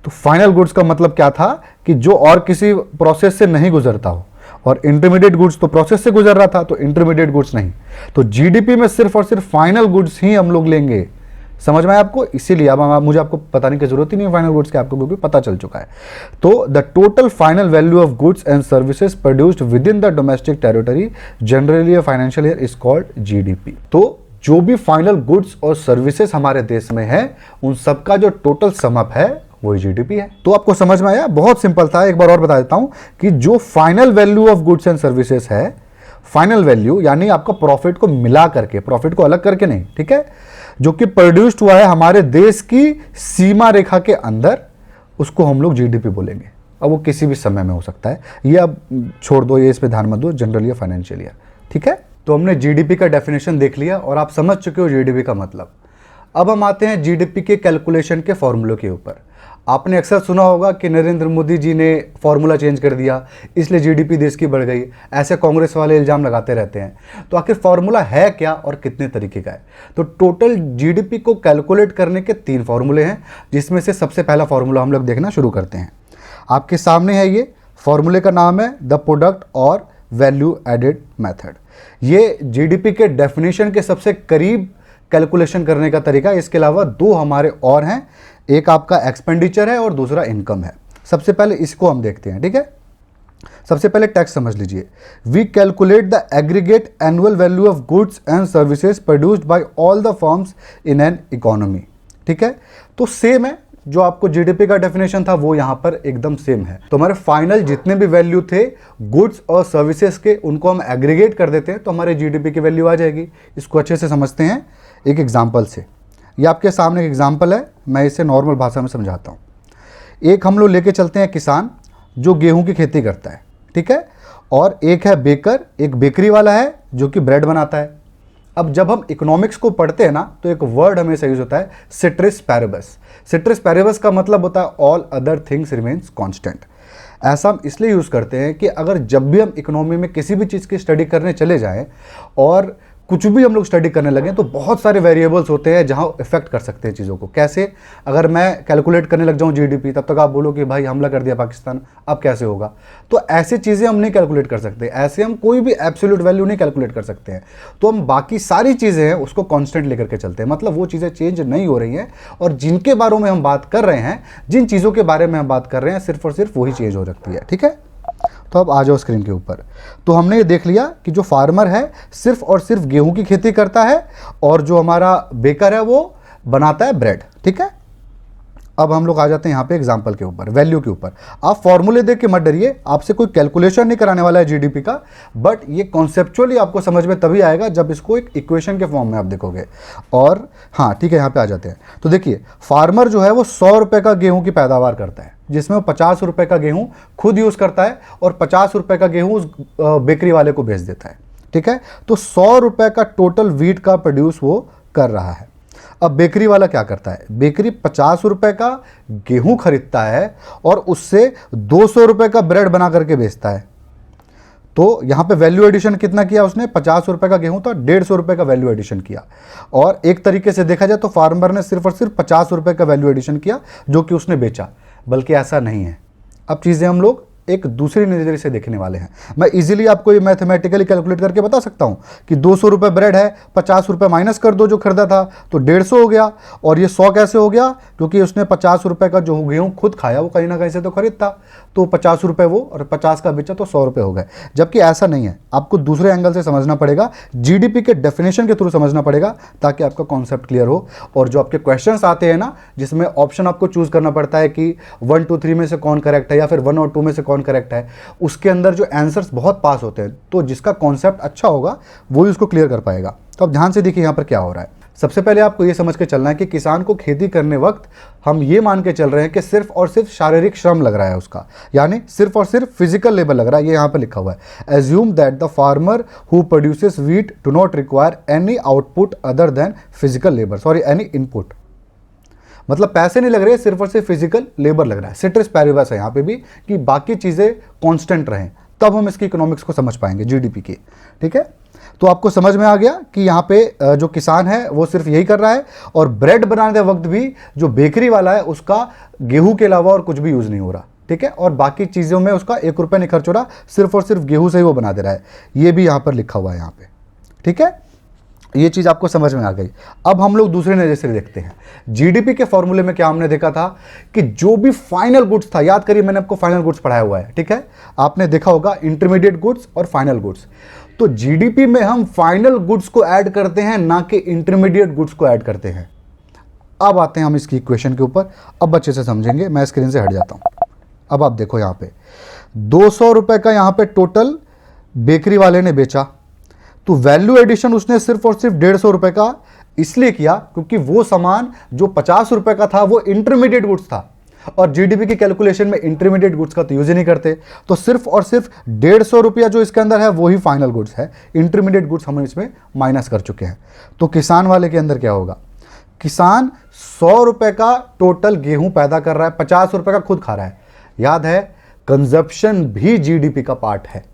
तो फाइनल गुड्स का मतलब क्या था कि जो और किसी प्रोसेस से नहीं गुजरता हो, और इंटरमीडिएट गुड्स तो प्रोसेस से गुजर रहा था, तो इंटरमीडिएट गुड्स नहीं। तो जीडीपी में सिर्फ और सिर्फ फाइनल गुड्स ही हम लोग लेंगे। समझ में आया आपको? इसीलिए अब मुझे आपको बताने की जरूरत ही नहीं है फाइनल गुड्स के, आपको भी पता चल चुका है। तो the total final value of goods and services produced with in the domestic territory generally a financial year is called GDP. तो जो भी फाइनल गुड्स और सर्विसेज हमारे देश में है, उन सबका जो टोटल समअप है वही जीडीपी है। तो आपको समझ में आया? बहुत सिंपल था। एक बार और बता देता हूं कि जो final value of goods and services है, फाइनल वैल्यू यानी आपका प्रॉफिट को मिला करके, प्रॉफिट को अलग करके नहीं, ठीक है, जो कि प्रोड्यूस्ड हुआ है हमारे देश की सीमा रेखा के अंदर, उसको हम लोग जीडीपी बोलेंगे। अब वो किसी भी समय में हो सकता है, ये अब छोड़ दो, ये इस पे ध्यान मत दो, जनरली फाइनेंशियल ईयर, ठीक है। तो हमने जीडीपी का डेफिनेशन देख लिया और आप समझ चुके हो जीडीपी का मतलब। अब हम आते हैं जीडीपी के कैलकुलेशन के फॉर्मूले के ऊपर। आपने अक्सर सुना होगा कि नरेंद्र मोदी जी ने फॉर्मूला चेंज कर दिया, इसलिए जीडीपी देश की बढ़ गई। ऐसे कांग्रेस वाले इल्जाम लगाते रहते हैं। तो आखिर फॉर्मूला है क्या और कितने तरीके का है? तो टोटल जीडीपी को कैलकुलेट करने के 3 फॉर्मूले हैं, जिसमें से सबसे पहला फॉर्मूला हम लोग देखना शुरू करते हैं। आपके सामने है ये फॉर्मूले का नाम है द प्रोडक्ट और वैल्यू एडेड मेथड। ये जीडीपी के डेफिनेशन के सबसे करीब कैलकुलेशन करने का तरीका। इसके अलावा 2 हमारे और हैं, एक आपका एक्सपेंडिचर है और दूसरा इनकम है। सबसे पहले इसको हम देखते हैं, ठीक है। सबसे पहले टैक्स समझ लीजिए। We calculate the aggregate annual value of goods and services produced by all the firms in an economy, ठीक है। तो सेम है, जो आपको जीडीपी का डेफिनेशन था वो यहां पर एकदम सेम है। तो हमारे फाइनल जितने भी वैल्यू थे गुड्स और सर्विसेज के, उनको हम एग्रीगेट कर देते हैं तो हमारे जीडीपी की वैल्यू आ जाएगी। इसको अच्छे से समझते हैं एक एग्जाम्पल से। ये आपके सामने एक एग्जाम्पल है, मैं इसे नॉर्मल भाषा में समझाता हूँ। एक हम लोग लेके चलते हैं किसान जो गेहूं की खेती करता है, ठीक है, और एक है बेकर, एक बेकरी वाला है जो कि ब्रेड बनाता है। अब जब हम इकोनॉमिक्स को पढ़ते हैं ना, तो एक वर्ड हमेशा यूज होता है सिट्रिस पैरेबस। सिट्रिस पैरेबस का मतलब होता है all other things remains constant. ऐसा हम इसलिए यूज़ करते हैं कि अगर जब भी हम इकोनॉमी में किसी भी चीज़ की स्टडी करने चले जाएं और कुछ भी हम लोग स्टडी करने लगे, तो बहुत सारे वेरिएबल्स होते हैं जहां इफेक्ट कर सकते हैं चीज़ों को। कैसे? अगर मैं कैलकुलेट करने लग जाऊं जीडीपी, तब तक आप बोलो कि भाई हमला कर दिया पाकिस्तान, अब कैसे होगा? तो ऐसी चीज़ें हम नहीं कैलकुलेट कर सकते। ऐसे हम कोई भी एब्सोल्यूट वैल्यू नहीं कैलकुलेट कर सकते हैं। तो हम बाकी सारी चीज़ें हैं उसको कांस्टेंट लेकर के चलते हैं। मतलब वो चीज़ें चेंज नहीं हो रही हैं, और जिनके बारे में हम बात कर रहे हैं, जिन चीज़ों के बारे में हम बात कर रहे हैं, सिर्फ और सिर्फ वही चेंज हो सकती है, ठीक है। तो अब आ जाओ स्क्रीन के ऊपर। तो हमने ये देख लिया कि जो फार्मर है सिर्फ और सिर्फ गेहूं की खेती करता है, और जो हमारा बेकर है वो बनाता है ब्रेड, ठीक है। अब हम लोग आ जाते हैं यहाँ पे एग्जाम्पल के ऊपर, वैल्यू के ऊपर। आप फॉर्मूले देख के मत डरिए, आपसे कोई कैलकुलेशन नहीं कराने वाला है जीडीपी का, बट ये कॉन्सेप्चुअली आपको समझ में तभी आएगा जब इसको एक इक्वेशन के फॉर्म में आप देखोगे। और हाँ ठीक है, यहाँ पे आ जाते हैं। तो देखिए, फार्मर जो है वो 100 रुपये का गेहूं की पैदावार करता है, जिसमें वो 50 रुपये का गेहूं खुद यूज़ करता है और 50 रुपये का गेहूं उस बेकरी वाले को बेच देता है, ठीक है। तो 100 रुपये का टोटल व्हीट का प्रोड्यूस वो कर रहा है। अब बेकरी वाला क्या करता है? बेकरी 50 रुपये का गेहूं खरीदता है और उससे 200 रुपये का ब्रेड बना करके बेचता है। तो यहाँ पे वैल्यू एडिशन कितना किया उसने? 50 रुपये का गेहूं था, 150 रुपये का वैल्यू एडिशन किया। और एक तरीके से देखा जाए तो फार्मर ने सिर्फ और सिर्फ 50 रुपये का वैल्यू एडिशन किया जो कि उसने बेचा, बल्कि ऐसा नहीं है। अब चीज़ें हम लोग एक दूसरी नज़रिए से देखने वाले हैं। मैं इजीली आपको ये मैथमेटिकली कैलकुलेट करके बता सकता हूँ कि 200 रुपये ब्रेड है, 50 रुपये माइनस कर दो जो खरीदा था, तो 150 हो गया। और ये 100 कैसे हो गया? क्योंकि उसने 50 रुपये का जो गेहूँ खुद खाया वो कहीं ना कहीं से तो खरीदता। तो 50 रुपये वो, और 50 का बेचा तो 100 रुपये हो गए। जबकि ऐसा नहीं है, आपको दूसरे एंगल से समझना पड़ेगा, जीडीपी के डेफिनेशन के थ्रू समझना पड़ेगा, ताकि आपका कॉन्सेप्ट क्लियर हो। और जो आपके क्वेश्चंस आते हैं ना, जिसमें ऑप्शन आपको चूज करना पड़ता है कि 1, 2, 3 में से कौन करेक्ट है, या फिर 1 और 2 में से कौन करेक्ट है, उसके अंदर जो आंसर्स बहुत पास होते हैं, तो जिसका कॉन्सेप्ट अच्छा होगा वो ही उसको क्लियर कर पाएगा। तो अब ध्यान से देखिए यहाँ पर क्या हो रहा है। सबसे पहले आपको ये समझ के चलना है कि किसान को खेती करने वक्त हम ये मान के चल रहे हैं कि सिर्फ और सिर्फ शारीरिक श्रम लग रहा है उसका, यानी सिर्फ और सिर्फ फिजिकल लेबर लग रहा है। ये यहाँ पर लिखा हुआ है, assume that the farmer who produces wheat do not require any output other than physical labour, sorry any input. मतलब पैसे नहीं लग रहे, सिर्फ और सिर्फ फिजिकल लेबर लग रहा है। सिट्रस पैरिबस है यहाँ पे भी, कि बाकी चीज़ें कॉन्स्टेंट रहें, तब हम इसकी इकोनॉमिक्स को समझ पाएंगे, जीडीपी की। ठीक है, तो आपको समझ में आ गया कि यहाँ पे जो किसान है वो सिर्फ यही कर रहा है, और ब्रेड बनाते वक्त भी जो बेकरी वाला है उसका गेहूं के अलावा और कुछ भी यूज़ नहीं हो रहा। ठीक है, और बाकी चीज़ों में उसका 1 रुपया नहीं खर्च हो रहा, सिर्फ और सिर्फ गेहूं से ही वो बना दे रहा है। ये भी यहाँ पर लिखा हुआ है यहाँ पे। ठीक है, ये चीज़ आपको समझ में आ गई। अब हम लोग दूसरे नजर से देखते हैं। जीडीपी के फॉर्मूले में क्या हमने देखा था कि जो भी फाइनल गुड्स था, याद करिए मैंने आपको फाइनल गुड्स पढ़ाया हुआ है। ठीक है, आपने देखा होगा इंटरमीडिएट गुड्स और फाइनल गुड्स। तो जीडीपी में हम फाइनल गुड्स को ऐड करते हैं, ना कि इंटरमीडिएट गुड्स को ऐड करते हैं। अब आते हैं हम इसकी इक्वेशन के ऊपर, अब अच्छे से समझेंगे। मैं स्क्रीन से हट जाता हूं। अब आप देखो यहाँ पे 200 रुपए का यहाँ पे टोटल बेकरी वाले ने बेचा, तो वैल्यू एडिशन उसने सिर्फ और सिर्फ 150 रुपए का इसलिए किया क्योंकि वो सामान जो 50 रुपए का था वो इंटरमीडिएट गुड्स था, और जीडीपी की कैलकुलेशन में इंटरमीडिएट गुड्स का तो यूज ही नहीं करते। तो सिर्फ और सिर्फ 150 रुपया जो इसके अंदर है वो ही फाइनल गुड्स है, इंटरमीडिएट गुड्स हम इसमें माइनस कर चुके हैं। तो किसान वाले के अंदर क्या होगा, किसान 100 रुपए का टोटल गेहूं पैदा कर रहा है, 50 रुपए का खुद खा रहा है। याद है, कंजप्शन भी जीडीपी का पार्ट है।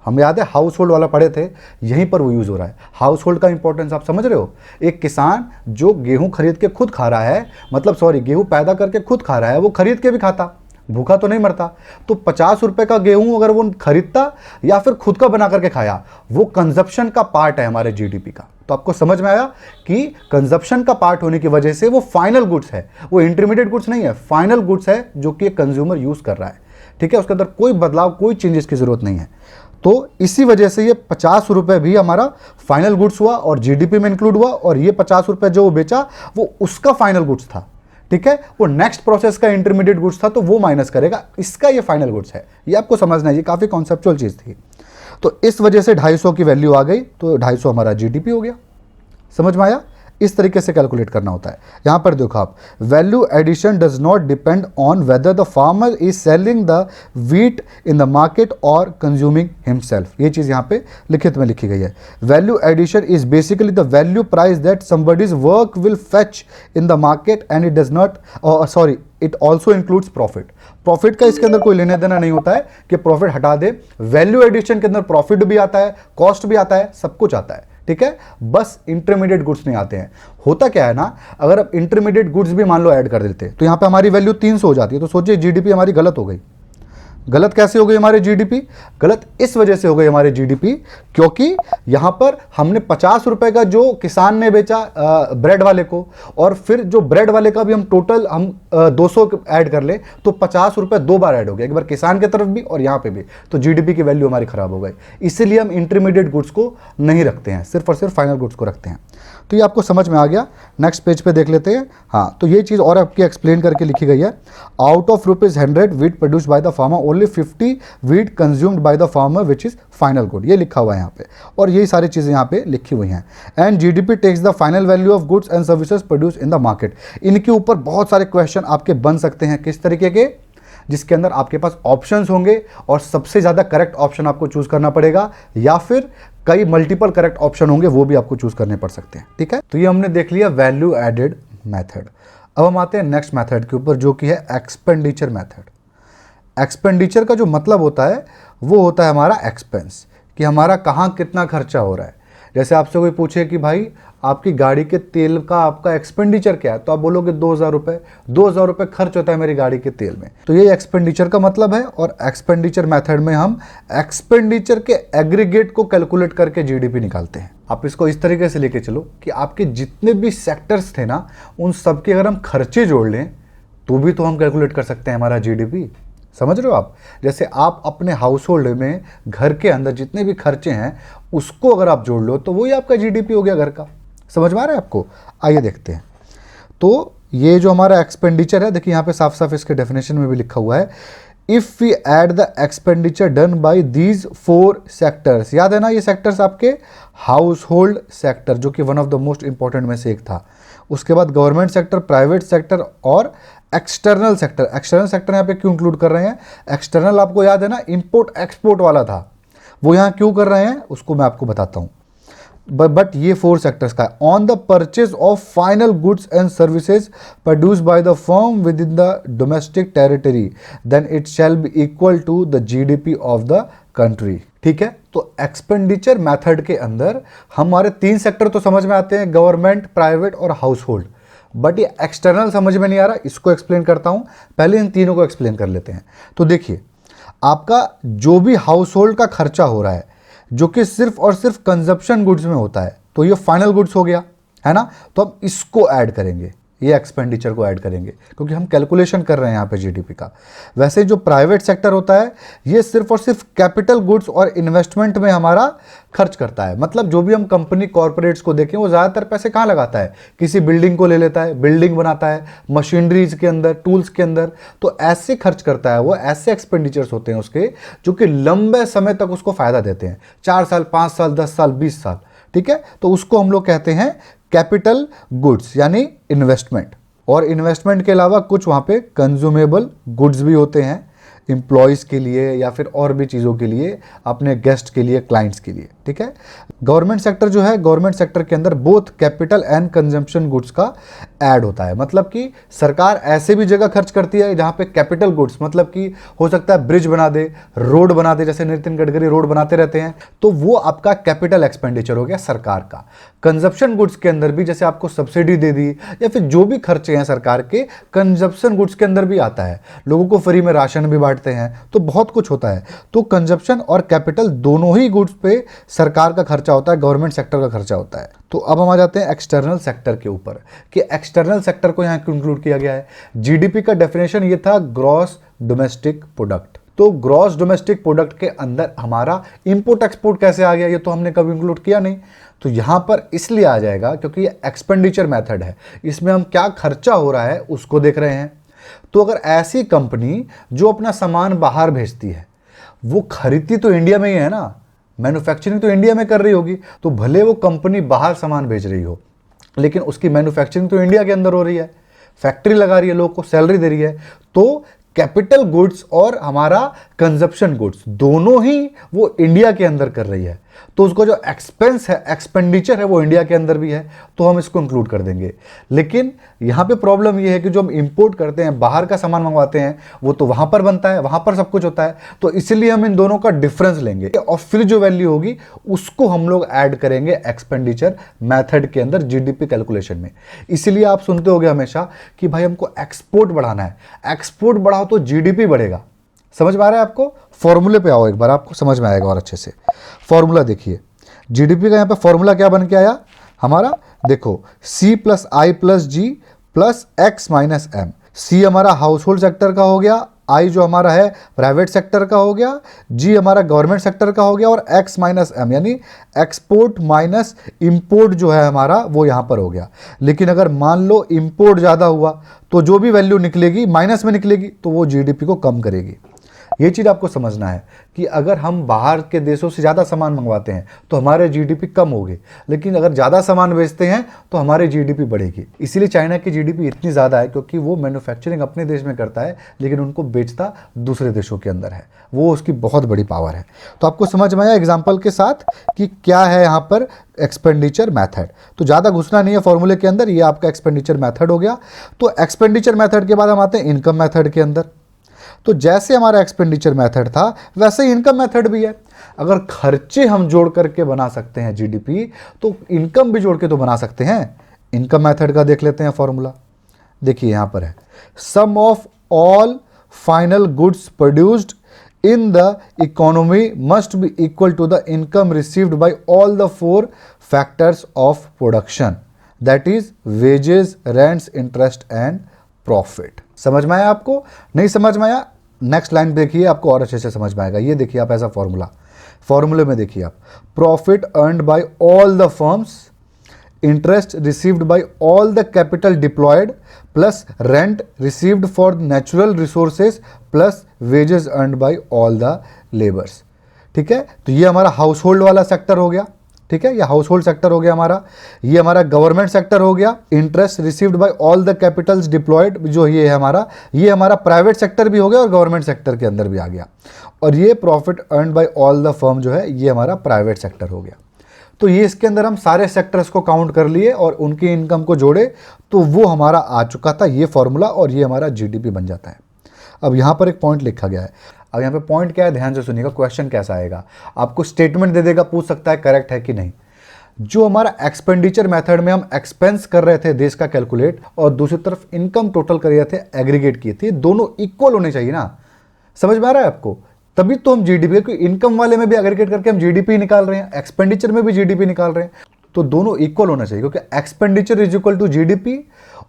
हम याद है हाउस होल्ड वाला पढ़े थे, यहीं पर वो यूज हो रहा है। हाउस होल्ड का इंपॉर्टेंस आप समझ रहे हो। एक किसान जो गेहूं खरीद के खुद खा रहा है, मतलब सॉरी गेहूं पैदा करके खुद खा रहा है, वो खरीद के भी खाता, भूखा तो नहीं मरता। तो 50 रुपए का गेहूं अगर वो खरीदता या फिर खुद का बना करके खाया, वो कंजप्शन का पार्ट है हमारे जीडीपी का। तो आपको समझ में आया कि कंजप्शन का पार्ट होने की वजह से वो फाइनल गुड्स है, वो इंटरमीडिएट गुड्स नहीं है, फाइनल गुड्स है जो कि कंज्यूमर यूज कर रहा है। ठीक है, उसके अंदर कोई बदलाव, कोई चेंजेस की जरूरत नहीं है। तो इसी वजह से ये 50 रुपए भी हमारा फाइनल गुड्स हुआ और जीडीपी में इंक्लूड हुआ, और ये 50 रुपए जो वो बेचा वो उसका फाइनल गुड्स था। ठीक है, वो नेक्स्ट प्रोसेस का इंटरमीडिएट गुड्स था, तो वो माइनस करेगा, इसका ये फाइनल गुड्स है। ये आपको समझना है, ये काफी कॉन्सेप्चुअल चीज थी। तो इस वजह से 250 की वैल्यू आ गई, तो 250 हमारा जीडीपी हो गया। समझ में आया, इस तरीके से कैलकुलेट करना होता है। यहां पर देखो आप, value addition does not depend on whether the farmer is selling the wheat in the market or consuming himself. ये चीज यहां पे लिखित में लिखी गई है। Value addition is basically the value price that somebody's work will fetch in the market and it does not, sorry it also includes profit. Profit का इसके अंदर कोई लेने देना नहीं होता है कि प्रॉफिट हटा दे। वैल्यू एडिशन के अंदर प्रॉफिट भी आता है, कॉस्ट भी आता है, सब कुछ आता है। ठीक है, बस इंटरमीडिएट गुड्स नहीं आते हैं। होता क्या है ना, अगर आप इंटरमीडिएट गुड्स भी मान लो ऐड कर देते तो यहां पे हमारी वैल्यू 300 हो जाती है। तो सोचिए जीडीपी हमारी गलत हो गई। गलत कैसे हो गई हमारी जीडीपी? गलत इस वजह से हो गई हमारी जीडीपी क्योंकि यहां पर हमने 50 रुपए का जो किसान ने बेचा ब्रेड वाले को, और फिर जो ब्रेड वाले का भी हम टोटल हम 200 ऐड कर ले, तो 50 रुपए 2 बार ऐड हो गया, एक बार किसान की तरफ भी और यहां पे भी। तो जीडीपी की वैल्यू हमारी खराब हो गई। इसीलिए हम इंटरमीडिएट गुड्स को नहीं रखते हैं, सिर्फ और सिर्फ फाइनल गुड्स को रखते हैं। तो ये आपको समझ में आ गया। नेक्स्ट पेज पे देख लेते हैं। हाँ, तो ये चीज़ और आपकी एक्सप्लेन करके लिखी गई है। Out of ₹100 wheat produced by the farmer only 50 wheat consumed by the farmer which is final good. ये लिखा हुआ है यहाँ पे, और यही सारी चीज़ें यहाँ पे लिखी हुई हैं। And GDP takes the final value of goods and services produce in the market. इनके ऊपर बहुत सारे क्वेश्चन आपके बन सकते हैं। किस तरीके के? जिसके अंदर आपके पास ऑप्शंस होंगे और सबसे ज़्यादा करेक्ट ऑप्शन आपको चूज करना पड़ेगा, या फिर कई मल्टीपल करेक्ट ऑप्शन होंगे, वो भी आपको चूज करने पड़ सकते हैं। ठीक है, तो ये हमने देख लिया वैल्यू एडेड मेथड। अब हम आते हैं नेक्स्ट मेथड के ऊपर, जो कि है एक्सपेंडिचर मेथड। एक्सपेंडिचर का जो मतलब होता है वो होता है हमारा एक्सपेंस, कि हमारा कहाँ कितना खर्चा हो रहा है। जैसे आपसे कोई पूछे कि भाई आपकी गाड़ी के तेल का आपका एक्सपेंडिचर क्या है, तो आप बोलोगे 2000 रुपये। 2000 रुपये खर्च होता है मेरी गाड़ी के तेल में। तो ये एक्सपेंडिचर का मतलब है, और एक्सपेंडिचर मेथड में हम एक्सपेंडिचर के एग्रीगेट को कैलकुलेट करके जीडीपी निकालते हैं। आप इसको इस तरीके से लेके चलो कि आपके जितने भी सेक्टर्स थे ना, उन सबके अगर हम खर्चे जोड़ लें तो भी तो हम कैलकुलेट कर सकते हैं हमारा जीडीपी। समझ रहे हो आप? जैसे आप अपने हाउस होल्ड में घर के अंदर जितने भी खर्चे हैं उसको अगर आप जोड़ लो तो वही आपका जीडीपी हो गया घर का। समझ में आ रहा है आपको? आइए देखते हैं। तो ये जो हमारा एक्सपेंडिचर है, देखिए यहाँ पे साफ साफ इसके डेफिनेशन में भी लिखा हुआ है, if we add the expenditure done by these 4 sectors. याद है ना ये सेक्टर्स आपके? हाउस होल्ड सेक्टर जो कि one of the most important में से एक था, उसके बाद गवर्नमेंट सेक्टर, प्राइवेट सेक्टर और एक्सटर्नल सेक्टर। एक्सटर्नल सेक्टर यहाँ पे क्यों इंक्लूड कर रहे हैं? एक्सटर्नल आपको याद है ना इंपोर्ट एक्सपोर्ट वाला था, वो यहाँ क्यों कर रहे हैं उसको मैं आपको बताता हूँ। बट ये 4 सेक्टर्स का on the purchase of final goods and services produce by the firm within the domestic territory then it shall be equal to the GDP of the country. ठीक है, तो एक्सपेंडिचर मेथड के अंदर हमारे 3 sector तो समझ में आते हैं, गवर्नमेंट, प्राइवेट और हाउस होल्ड। बट ये एक्सटर्नल समझ में नहीं आ रहा, इसको एक्सप्लेन करता हूं। पहले इन तीनों को एक्सप्लेन कर लेते हैं। तो देखिए, आपका जो भी हाउस होल्ड का खर्चा हो रहा है जो कि सिर्फ और सिर्फ कंजप्शन गुड्स में होता है, तो ये फाइनल गुड्स हो गया, है ना? तो हम इसको ऐड करेंगे, ये एक्सपेंडिचर को ऐड करेंगे क्योंकि हम कैलकुलेशन कर रहे हैं यहाँ पे जीडीपी का। वैसे जो प्राइवेट सेक्टर होता है ये सिर्फ और सिर्फ कैपिटल गुड्स और इन्वेस्टमेंट में हमारा खर्च करता है। मतलब जो भी हम कंपनी कॉर्पोरेट्स को देखें वो ज़्यादातर पैसे कहाँ लगाता है? किसी बिल्डिंग को ले लेता है, बिल्डिंग बनाता है, मशीनरीज के अंदर, टूल्स के अंदर, तो ऐसे खर्च करता है वो। ऐसे एक्सपेंडिचर्स होते हैं उसके जो कि लंबे समय तक उसको फायदा देते हैं, 4 साल, 5 साल, 10 साल, 20 साल। ठीक है, तो उसको हम लोग कहते हैं कैपिटल गुड्स यानी इन्वेस्टमेंट। और इन्वेस्टमेंट के अलावा कुछ वहाँ पे कंज्यूमेबल गुड्स भी होते हैं एम्प्लॉयज़ के लिए या फिर और भी चीज़ों के लिए, अपने गेस्ट के लिए, क्लाइंट्स के लिए। ठीक है, गवर्नमेंट सेक्टर जो है, गवर्नमेंट सेक्टर के अंदर both capital and consumption goods का ऐड होता है। मतलब कि सरकार ऐसे भी जगह खर्च करती है जहाँ पे कैपिटल गुड्स, मतलब कि हो सकता है ब्रिज बना दे, रोड बना दे, जैसे नितिन गडकरी रोड बनाते रहते हैं, तो वो आपका कैपिटल एक्सपेंडिचर हो गया सरकार का। कंजप्शन गुड्स के अंदर भी जैसे आपको सब्सिडी दे दी या फिर जो भी खर्चे हैं सरकार के, कंजप्शन गुड्स के अंदर भी आता है। लोगों को फ्री में राशन भी बांटते हैं, तो बहुत कुछ होता है। तो कंजप्शन और कैपिटल दोनों ही गुड्स पे सरकार का खर्चा होता है, गवर्नमेंट सेक्टर का खर्चा होता है। तो अब हम आ जाते हैं एक्सटर्नल सेक्टर के ऊपर कि एक्सटर्नल सेक्टर को यहाँ इंक्लूड किया गया है। जीडीपी का डेफिनेशन ये था ग्रॉस डोमेस्टिक प्रोडक्ट। तो ग्रॉस डोमेस्टिक प्रोडक्ट के अंदर हमारा इंपोर्ट एक्सपोर्ट कैसे आ गया? ये तो हमने कभी इंक्लूड किया नहीं। तो यहाँ पर इसलिए आ जाएगा क्योंकि ये एक्सपेंडिचर मेथड है, इसमें हम क्या खर्चा हो रहा है उसको देख रहे हैं। तो अगर ऐसी कंपनी जो अपना सामान बाहर भेजती है, वो खरीदती तो इंडिया में ही है ना, मैन्युफैक्चरिंग तो इंडिया में कर रही होगी, तो भले वो कंपनी बाहर सामान भेज रही हो लेकिन उसकी मैन्युफैक्चरिंग तो इंडिया के अंदर हो रही है, फैक्ट्री लगा रही है, लोग को सैलरी दे रही है। तो कैपिटल गुड्स और हमारा कंजप्शन गुड्स दोनों ही वो इंडिया के अंदर कर रही है, तो उसको जो एक्सपेंस है, एक्सपेंडिचर है, वो इंडिया के अंदर भी है, तो हम इसको इंक्लूड कर देंगे। लेकिन यहाँ पे प्रॉब्लम ये है कि जो हम इंपोर्ट करते हैं, बाहर का सामान मंगवाते हैं, वो तो वहाँ पर बनता है, वहाँ पर सब कुछ होता है, तो इसलिए हम इन दोनों का डिफरेंस लेंगे और फिर जो वैल्यू होगी उसको हम लोग ऐड करेंगे एक्सपेंडिचर मैथड के अंदर जीडीपी कैलकुलेशन में। इसीलिए आप सुनते होंगे हमेशा कि भाई हमको एक्सपोर्ट बढ़ाना है, एक्सपोर्ट बढ़ाओ तो जीडीपी बढ़ेगा। समझ में आ रहा है आपको? फॉर्मूले पे आओ एक बार, आपको समझ में आएगा और अच्छे से। फॉर्मूला देखिए, जीडीपी का यहाँ पे फॉर्मूला क्या बन के आया हमारा? देखो, C + I + G + X - M। C हमारा हाउस होल्ड सेक्टर का हो गया, I जो हमारा है प्राइवेट सेक्टर का हो गया, G हमारा गवर्नमेंट सेक्टर का हो गया और X - M यानी एक्सपोर्ट माइनस इंपोर्ट जो है हमारा वो यहाँ पर हो गया। लेकिन अगर मान लो इंपोर्ट ज़्यादा हुआ तो जो भी वैल्यू निकलेगी माइनस में निकलेगी, तो वो जीडीपी को कम करेगी। ये चीज़ आपको समझना है कि अगर हम बाहर के देशों से ज़्यादा सामान मंगवाते हैं तो हमारे जीडीपी कम होगी, लेकिन अगर ज़्यादा सामान बेचते हैं तो हमारी जीडीपी बढ़ेगी। इसीलिए चाइना की जीडीपी इतनी ज़्यादा है क्योंकि वो मैन्युफैक्चरिंग अपने देश में करता है लेकिन उनको बेचता दूसरे देशों के अंदर है, वो उसकी बहुत बड़ी पावर है। तो आपको समझ में आया एग्जाम्पल के साथ कि क्या है यहाँ पर एक्सपेंडिचर मैथड। तो ज़्यादा घुसना नहीं है फॉर्मूले के अंदर, ये आपका एक्सपेंडिचर मैथड हो गया। तो एक्सपेंडिचर मैथड के बाद हम आते हैं इनकम मैथड के अंदर। तो जैसे हमारा एक्सपेंडिचर मेथड था वैसे ही इनकम मेथड भी है। अगर खर्चे हम जोड़ करके बना सकते हैं जीडीपी, तो इनकम भी जोड़ के तो बना सकते हैं। इनकम मेथड का देख लेते हैं फॉर्मूला। देखिए यहाँ पर है, sum of all final goods produced in the economy must be equal to the income received by all the 4 factors of production, that is wages, rents, interest and profit। समझ में आया आपको? नहीं समझ में आया नेक्स्ट लाइन देखिए, आपको और अच्छे से समझ में आएगा। ये देखिए आप ऐसा फॉर्मूले में देखिए आप, profit earned bye all the firms, interest received by all the capital deployed plus rent received for natural resources plus wages earned by all the laborers। ठीक है, तो ये हमारा हाउस होल्ड वाला सेक्टर हो गया। ठीक है, ये हाउस होल्ड सेक्टर हो गया हमारा। ये हमारा गवर्नमेंट सेक्टर हो गया। Interest received by all the capitals deployed, जो ये है हमारा, ये हमारा प्राइवेट सेक्टर भी हो गया और गवर्नमेंट सेक्टर के अंदर भी आ गया। और ये profit earn by all the firm जो है, ये हमारा प्राइवेट सेक्टर हो गया। तो ये इसके अंदर हम सारे सेक्टर्स को काउंट कर लिए और उनकी इनकम को जोड़े, तो वो हमारा आ चुका था ये फॉर्मूला, और ये हमारा जीडीपी बन जाता है। अब यहाँ पर एक पॉइंट लिखा गया है। अब यहाँ पे पॉइंट क्या है, ध्यान से सुनिएगा। क्वेश्चन कैसा आएगा, आपको स्टेटमेंट दे देगा, पूछ सकता है करेक्ट है कि नहीं। जो हमारा एक्सपेंडिचर मेथड में हम एक्सपेंस कर रहे थे देश का कैलकुलेट, और दूसरी तरफ इनकम टोटल कर रहे थे, एग्रीगेट किए थे, दोनों इक्वल होने चाहिए ना। समझ में आ रहा है आपको? तभी तो हम जीडीपी, क्योंकि इनकम वाले में भी एग्रीगेट करके हम जीडीपी निकाल रहे हैं, एक्सपेंडिचर में भी जीडीपी निकाल रहे हैं, तो दोनों इक्वल होना चाहिए, क्योंकि expenditure is equal to GDP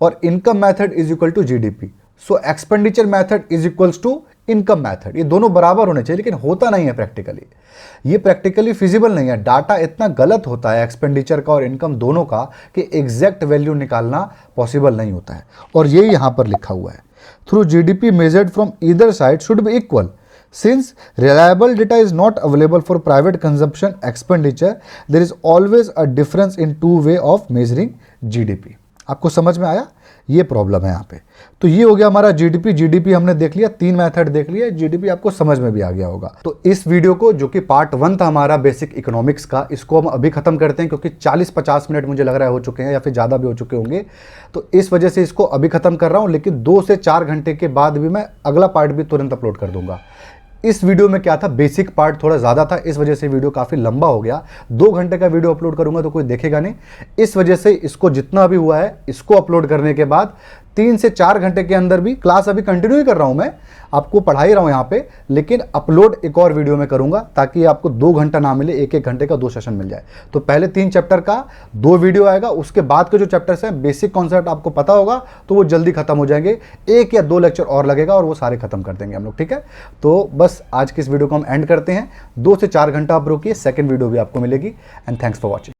और income method is equal to GDP. So expenditure method is equals to income method, ये दोनों बराबर होने चाहिए, लेकिन होता नहीं है प्रैक्टिकली। ये प्रैक्टिकली फिजिबल नहीं है। डाटा इतना गलत होता है एक्सपेंडिचर का और इनकम दोनों का, कि एग्जैक्ट वैल्यू निकालना पॉसिबल नहीं होता है। और ये यहाँ पर लिखा हुआ है, through GDP measured from either side should be equal. Since reliable data is not available for private consumption expenditure, there is always a difference in two way of measuring GDP। आपको समझ में आया? ये प्रॉब्लम है यहाँ पे। तो ये हो गया हमारा जीडीपी हमने देख लिया, 3 मेथड देख लिया, जीडीपी आपको समझ में भी आ गया होगा। तो इस वीडियो को, जो कि पार्ट 1 था हमारा बेसिक इकोनॉमिक्स का, इसको हम अभी खत्म करते हैं, क्योंकि 40-50 मिनट मुझे लग रहा है हो चुके हैं, या फिर ज़्यादा भी हो चुके होंगे। तो इस वजह से इसको अभी खत्म कर रहा हूँ, लेकिन 2 से 4 घंटे के बाद भी मैं अगला पार्ट भी तुरंत अपलोड कर दूंगा। इस वीडियो में क्या था, बेसिक पार्ट थोड़ा ज़्यादा था, इस वजह से वीडियो काफ़ी लंबा हो गया। 2 घंटे का वीडियो अपलोड करूंगा तो कोई देखेगा नहीं, इस वजह से इसको जितना भी हुआ है, इसको अपलोड करने के बाद 3 से 4 घंटे के अंदर भी, क्लास अभी कंटिन्यू ही कर रहा हूं मैं, आपको पढ़ा ही रहा हूं यहाँ पे, लेकिन अपलोड एक और वीडियो में करूंगा, ताकि आपको 2 घंटा ना मिले, 1-1 घंटे का 2 सेशन मिल जाए। तो पहले 3 चैप्टर का 2 वीडियो आएगा, उसके बाद के जो चैप्टर्स हैं, बेसिक कॉन्सेप्ट आपको पता होगा, तो वो जल्दी खत्म हो जाएंगे। 1 या 2 लेक्चर और लगेगा और वो सारे खत्म कर देंगे हम लोग। ठीक है, तो बस आज की इस वीडियो को हम एंड करते हैं। 2 से 4 घंटा आप रुकिए, सेकंड वीडियो भी आपको मिलेगी। And thanks for watching.